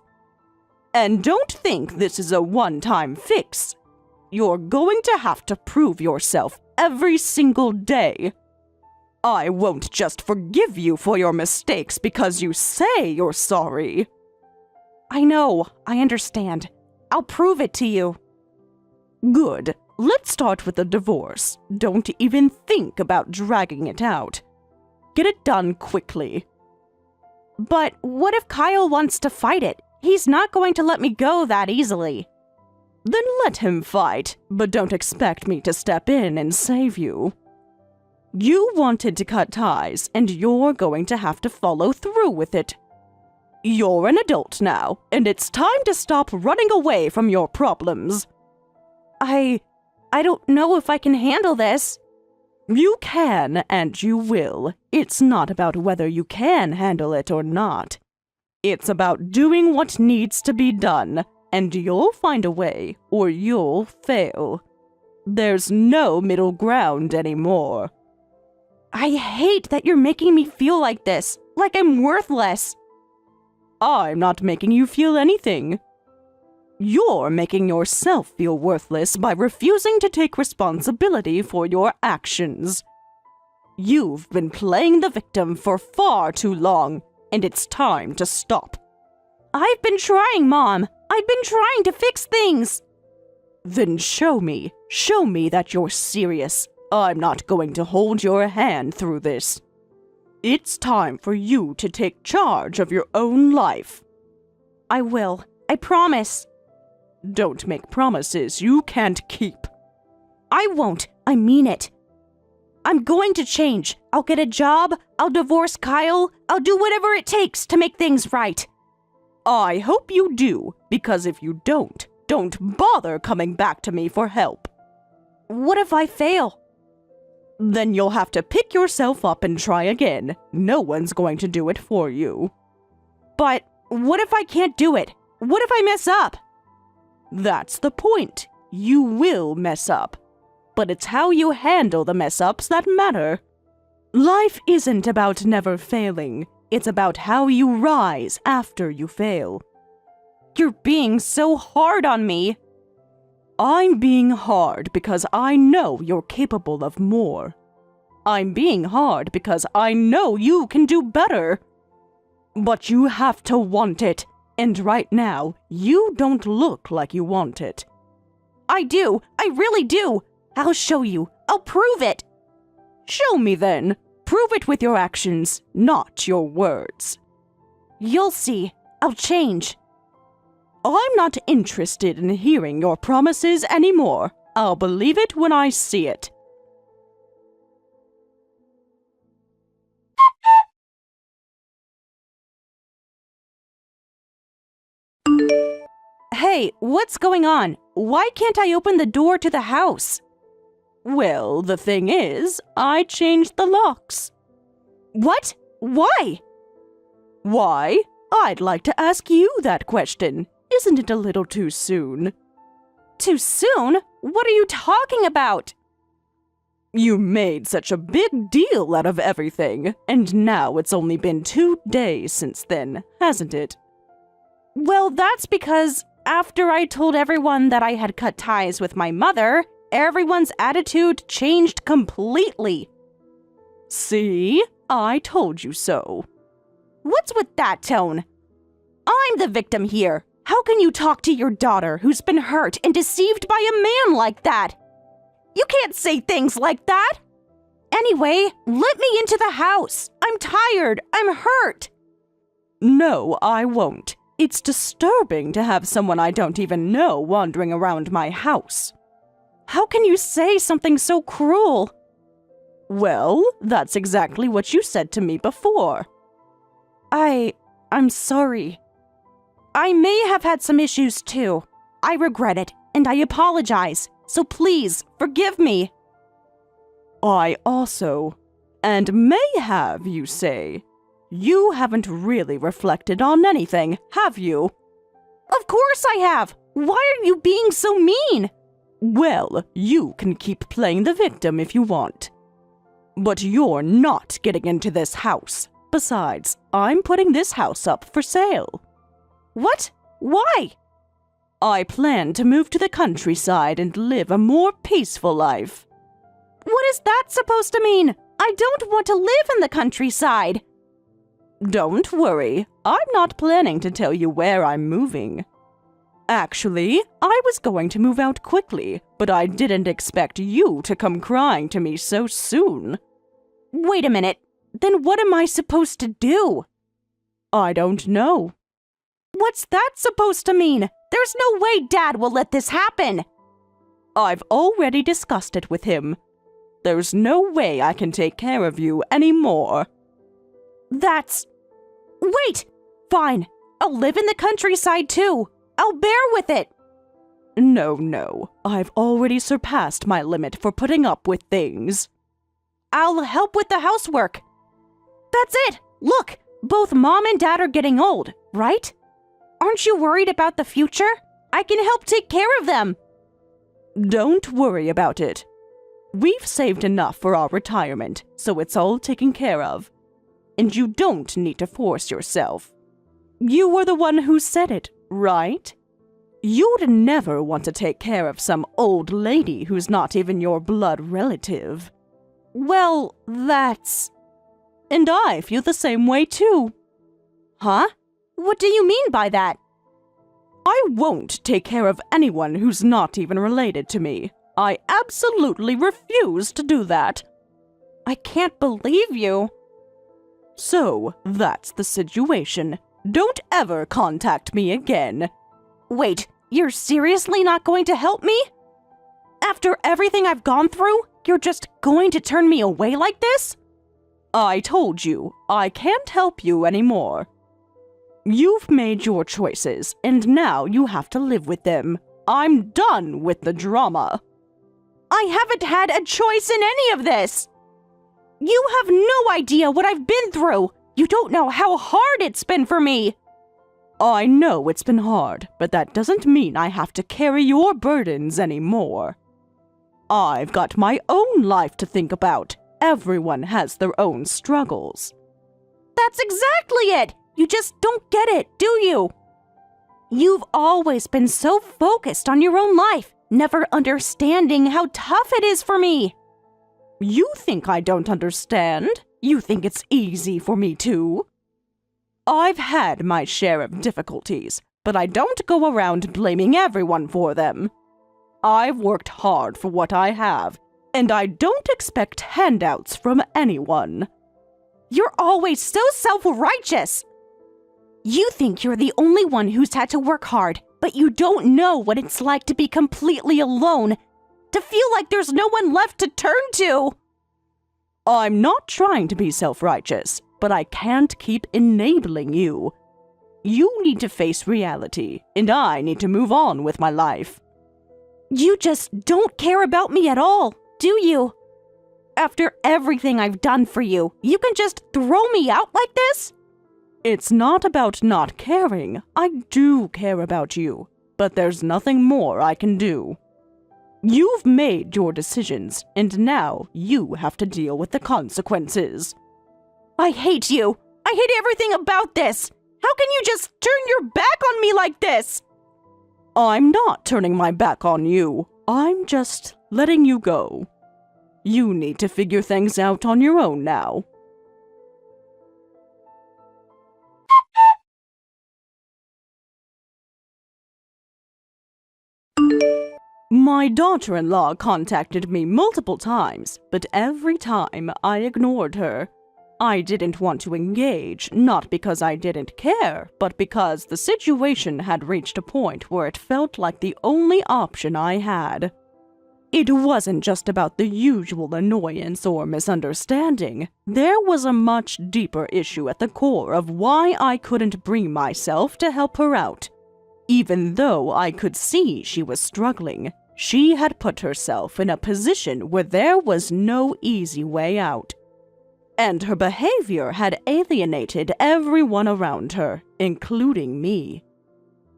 And don't think this is a one-time fix. You're going to have to prove yourself every single day. I won't just forgive you for your mistakes because you say you're sorry. I know, I understand. I'll prove it to you. Good. Let's start with the divorce. Don't even think about dragging it out. Get it done quickly. But what if Kyle wants to fight it? He's not going to let me go that easily. Then let him fight, but don't expect me to step in and save you. You wanted to cut ties, and you're going to have to follow through with it. You're an adult now, and it's time to stop running away from your problems. I don't know if I can handle this. You can, and you will. It's not about whether you can handle it or not. It's about doing what needs to be done, and you'll find a way, or you'll fail. There's no middle ground anymore. I hate that you're making me feel like this, like I'm worthless. I'm not making you feel anything. You're making yourself feel worthless by refusing to take responsibility for your actions. You've been playing the victim for far too long, and it's time to stop. I've been trying, Mom. I've been trying to fix things. Then show me. Show me that you're serious. I'm not going to hold your hand through this. It's time for you to take charge of your own life. I will. I promise. Don't make promises you can't keep. I won't. I mean it. I'm going to change. I'll get a job. I'll divorce Kyle. I'll do whatever it takes to make things right. I hope you do, because if you don't bother coming back to me for help. What if I fail? Then you'll have to pick yourself up and try again. No one's going to do it for you. But what if I can't do it? What if I mess up? That's the point. You will mess up. But it's how you handle the mess-ups that matter. Life isn't about never failing. It's about how you rise after you fail. You're being so hard on me. I'm being hard because I know you're capable of more. I'm being hard because I know you can do better. But you have to want it, and right now, you don't look like you want it. I do. I really do. I'll show you. I'll prove it. Show me then. Prove it with your actions, not your words. You'll see. I'll change. I'm not interested in hearing your promises anymore. I'll believe it when I see it. Hey, what's going on? Why can't I open the door to the house? Well, the thing is, I changed the locks. What? Why? Why? I'd like to ask you that question. Isn't it a little too soon? Too soon? What are you talking about? You made such a big deal out of everything, and now it's only been 2 days since then, hasn't it? Well, that's because after I told everyone that I had cut ties with my mother, everyone's attitude changed completely. See? I told you so. What's with that tone? I'm the victim here. How can you talk to your daughter who's been hurt and deceived by a man like that? You can't say things like that! Anyway, let me into the house. I'm tired. I'm hurt. No, I won't. It's disturbing to have someone I don't even know wandering around my house. How can you say something so cruel? Well, that's exactly what you said to me before. I'm sorry. I may have had some issues too. I regret it, and I apologize. So please, forgive me. I also, and may have, you say. You haven't really reflected on anything, have you? Of course I have. Why are you being so mean? Well, you can keep playing the victim if you want. But you're not getting into this house. Besides, I'm putting this house up for sale. What? Why? I plan to move to the countryside and live a more peaceful life. What is that supposed to mean? I don't want to live in the countryside. Don't worry, I'm not planning to tell you where I'm moving. Actually, I was going to move out quickly, but I didn't expect you to come crying to me so soon. Wait a minute, then what am I supposed to do? I don't know. What's that supposed to mean? There's no way Dad will let this happen. I've already discussed it with him. There's no way I can take care of you anymore. Wait! Fine, I'll live in the countryside too. I'll bear with it. No, I've already surpassed my limit for putting up with things. I'll help with the housework. That's it! Look, both Mom and Dad are getting old, right? Aren't you worried about the future? I can help take care of them. Don't worry about it. We've saved enough for our retirement, so it's all taken care of. And you don't need to force yourself. You were the one who said it, right? You'd never want to take care of some old lady who's not even your blood relative. Well, that's... And I feel the same way too. Huh? What do you mean by that? I won't take care of anyone who's not even related to me. I absolutely refuse to do that. I can't believe you. So, that's the situation. Don't ever contact me again. Wait, you're seriously not going to help me? After everything I've gone through, you're just going to turn me away like this? I told you, I can't help you anymore. You've made your choices, and now you have to live with them. I'm done with the drama. I haven't had a choice in any of this. You have no idea what I've been through. You don't know how hard it's been for me. I know it's been hard, but that doesn't mean I have to carry your burdens anymore. I've got my own life to think about. Everyone has their own struggles. That's exactly it. You just don't get it, do you? You've always been so focused on your own life, never understanding how tough it is for me. You think I don't understand? You think it's easy for me too? I've had my share of difficulties, but I don't go around blaming everyone for them. I've worked hard for what I have, and I don't expect handouts from anyone. You're always so self-righteous. You think you're the only one who's had to work hard, but you don't know what it's like to be completely alone, to feel like there's no one left to turn to. I'm not trying to be self-righteous, but I can't keep enabling you. You need to face reality, and I need to move on with my life. You just don't care about me at all, do you? After everything I've done for you, you can just throw me out like this? It's not about not caring. I do care about you, but there's nothing more I can do. You've made your decisions, and now you have to deal with the consequences. I hate you. I hate everything about this. How can you just turn your back on me like this? I'm not turning my back on you. I'm just letting you go. You need to figure things out on your own now. My daughter-in-law contacted me multiple times, but every time I ignored her. I didn't want to engage, not because I didn't care, but because the situation had reached a point where it felt like the only option I had. It wasn't just about the usual annoyance or misunderstanding. There was a much deeper issue at the core of why I couldn't bring myself to help her out. Even though I could see she was struggling, she had put herself in a position where there was no easy way out. And her behavior had alienated everyone around her, including me.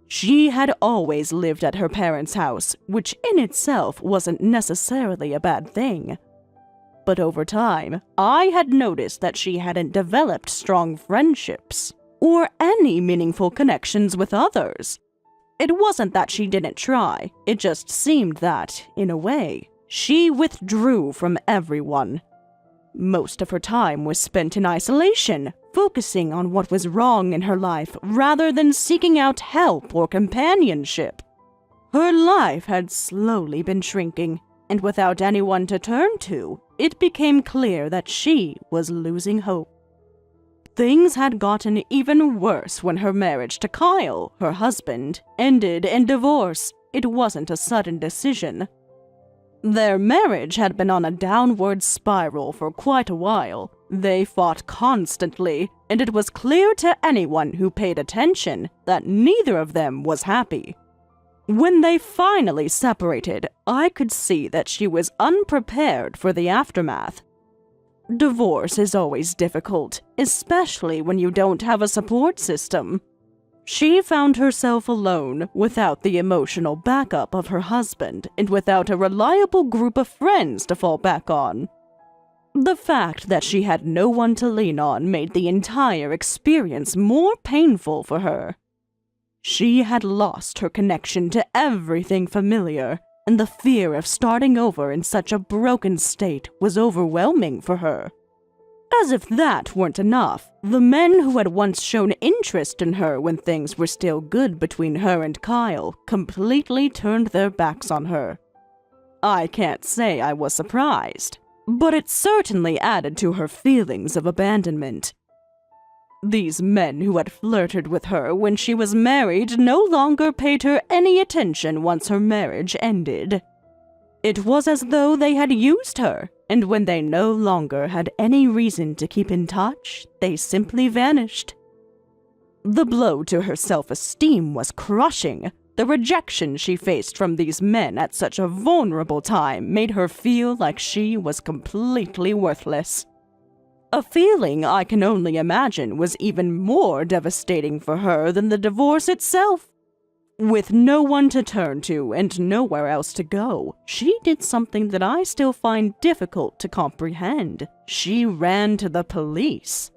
She had always lived at her parents' house, which in itself wasn't necessarily a bad thing. But over time, I had noticed that she hadn't developed strong friendships or any meaningful connections with others. It wasn't that she didn't try, it just seemed that, in a way, she withdrew from everyone. Most of her time was spent in isolation, focusing on what was wrong in her life rather than seeking out help or companionship. Her life had slowly been shrinking, and without anyone to turn to, it became clear that she was losing hope. Things had gotten even worse when her marriage to Kyle, her husband, ended in divorce. It wasn't a sudden decision. Their marriage had been on a downward spiral for quite a while. They fought constantly, and it was clear to anyone who paid attention that neither of them was happy. When they finally separated, I could see that she was unprepared for the aftermath. Divorce is always difficult, especially when you don't have a support system. She found herself alone, without the emotional backup of her husband, and without a reliable group of friends to fall back on. The fact that she had no one to lean on made the entire experience more painful for her. She had lost her connection to everything familiar, and the fear of starting over in such a broken state was overwhelming for her. As if that weren't enough, the men who had once shown interest in her when things were still good between her and Kyle completely turned their backs on her. I can't say I was surprised, but it certainly added to her feelings of abandonment. These men who had flirted with her when she was married no longer paid her any attention once her marriage ended. It was as though they had used her, and when they no longer had any reason to keep in touch, they simply vanished. The blow to her self-esteem was crushing. The rejection she faced from these men at such a vulnerable time made her feel like she was completely worthless. A feeling I can only imagine was even more devastating for her than the divorce itself. With no one to turn to and nowhere else to go, she did something that I still find difficult to comprehend. She ran to the police.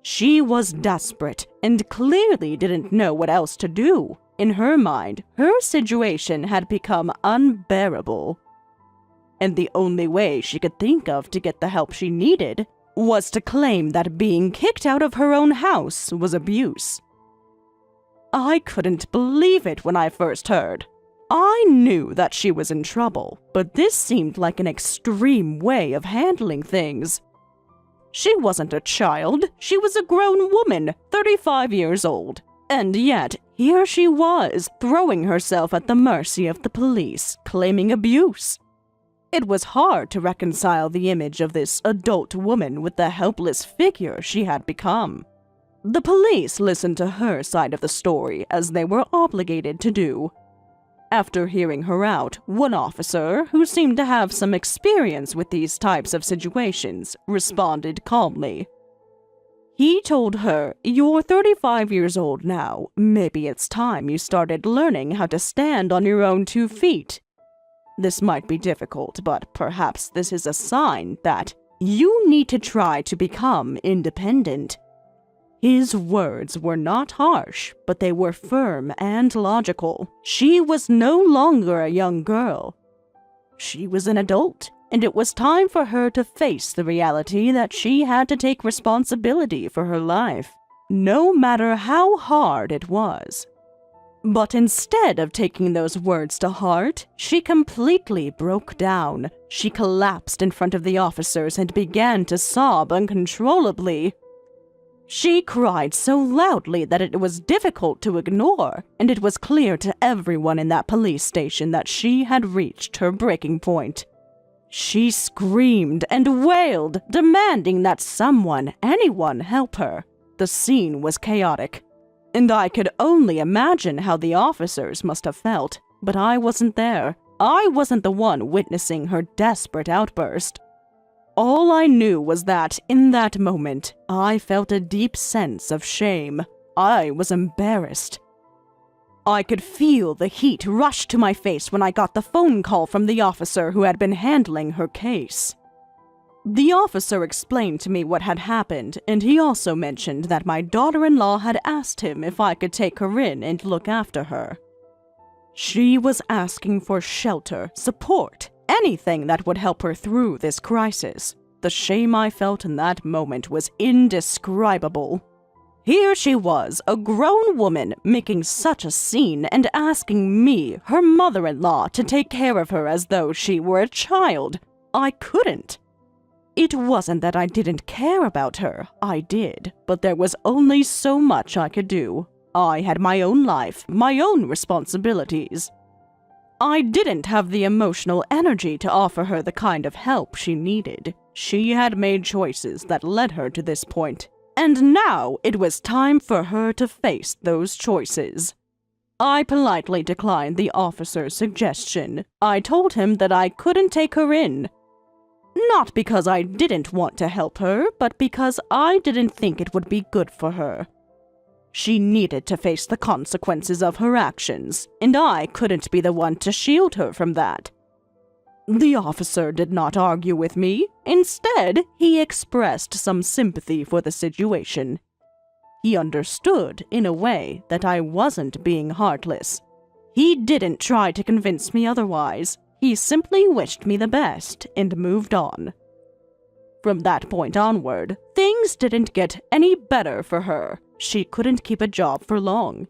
She was desperate and clearly didn't know what else to do. In her mind, her situation had become unbearable. And the only way she could think of to get the help she needed was to claim that being kicked out of her own house was abuse. I couldn't believe it when I first heard. I knew that she was in trouble, but this seemed like an extreme way of handling things. She wasn't a child, she was a grown woman, 35 years old. And yet, here she was, throwing herself at the mercy of the police, claiming abuse. It was hard to reconcile the image of this adult woman with the helpless figure she had become. The police listened to her side of the story, as they were obligated to do. After hearing her out, one officer, who seemed to have some experience with these types of situations, responded calmly. He told her, "You're 35 years old now. Maybe it's time you started learning how to stand on your own 2 feet. This might be difficult, but perhaps this is a sign that you need to try to become independent." His words were not harsh, but they were firm and logical. She was no longer a young girl. She was an adult, and it was time for her to face the reality that she had to take responsibility for her life, no matter how hard it was. But instead of taking those words to heart, she completely broke down. She collapsed in front of the officers and began to sob uncontrollably. She cried so loudly that it was difficult to ignore, and it was clear to everyone in that police station that she had reached her breaking point. She screamed and wailed, demanding that someone, anyone, help her. The scene was chaotic, and I could only imagine how the officers must have felt, but I wasn't there. I wasn't the one witnessing her desperate outburst. All I knew was that, in that moment, I felt a deep sense of shame. I was embarrassed. I could feel the heat rush to my face when I got the phone call from the officer who had been handling her case. The officer explained to me what had happened, and he also mentioned that my daughter-in-law had asked him if I could take her in and look after her. She was asking for shelter, support, anything that would help her through this crisis. The shame I felt in that moment was indescribable. Here she was, a grown woman, making such a scene and asking me, her mother-in-law, to take care of her as though she were a child. I couldn't. It wasn't that I didn't care about her. I did, but there was only so much I could do. I had my own life, my own responsibilities. I didn't have the emotional energy to offer her the kind of help she needed. She had made choices that led her to this point, and now it was time for her to face those choices. I politely declined the officer's suggestion. I told him that I couldn't take her in. Not because I didn't want to help her, but because I didn't think it would be good for her. She needed to face the consequences of her actions, and I couldn't be the one to shield her from that. The officer did not argue with me. Instead, he expressed some sympathy for the situation. He understood, in a way, that I wasn't being heartless. He didn't try to convince me otherwise. He simply wished me the best and moved on. From that point onward, things didn't get any better for her. She couldn't keep a job for long.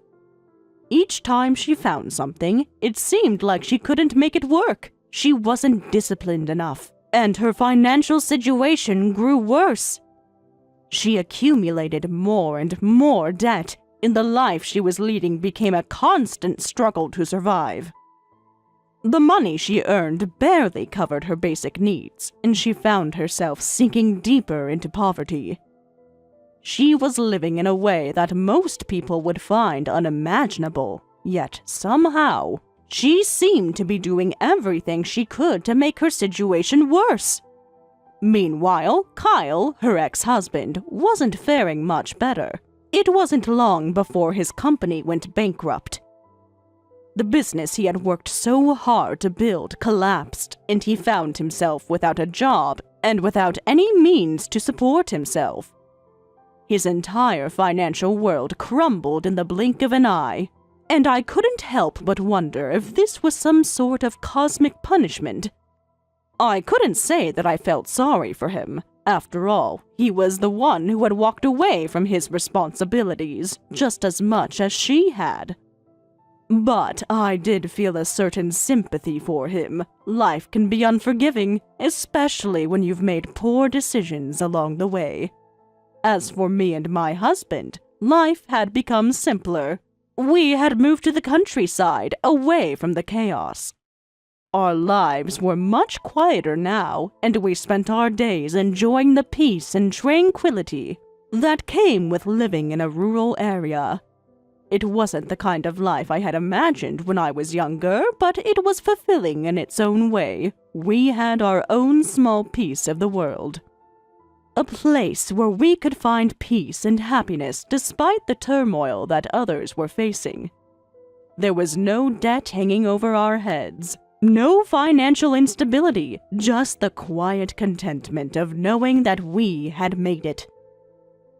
Each time she found something, it seemed like she couldn't make it work. She wasn't disciplined enough, and her financial situation grew worse. She accumulated more and more debt, and the life she was leading became a constant struggle to survive. The money she earned barely covered her basic needs, and she found herself sinking deeper into poverty. She was living in a way that most people would find unimaginable, yet somehow, she seemed to be doing everything she could to make her situation worse. Meanwhile, Kyle, her ex-husband, wasn't faring much better. It wasn't long before his company went bankrupt. The business he had worked so hard to build collapsed, and he found himself without a job and without any means to support himself. His entire financial world crumbled in the blink of an eye, and I couldn't help but wonder if this was some sort of cosmic punishment. I couldn't say that I felt sorry for him. After all, he was the one who had walked away from his responsibilities just as much as she had. But I did feel a certain sympathy for him. Life can be unforgiving, especially when you've made poor decisions along the way. As for me and my husband, life had become simpler. We had moved to the countryside, away from the chaos. Our lives were much quieter now, and we spent our days enjoying the peace and tranquility that came with living in a rural area. It wasn't the kind of life I had imagined when I was younger, but it was fulfilling in its own way. We had our own small piece of the world. A place where we could find peace and happiness despite the turmoil that others were facing. There was no debt hanging over our heads, no financial instability, just the quiet contentment of knowing that we had made it.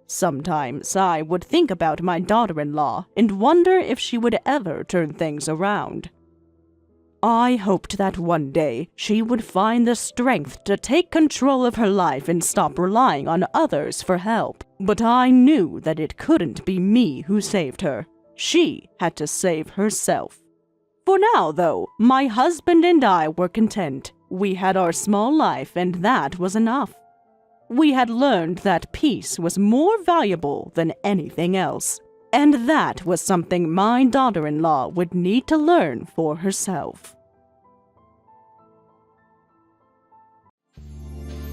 Sometimes I would think about my daughter-in-law and wonder if she would ever turn things around. I hoped that one day she would find the strength to take control of her life and stop relying on others for help. But I knew that it couldn't be me who saved her. She had to save herself. For now, though, my husband and I were content. We had our small life, and that was enough. We had learned that peace was more valuable than anything else, and that was something my daughter-in-law would need to learn for herself.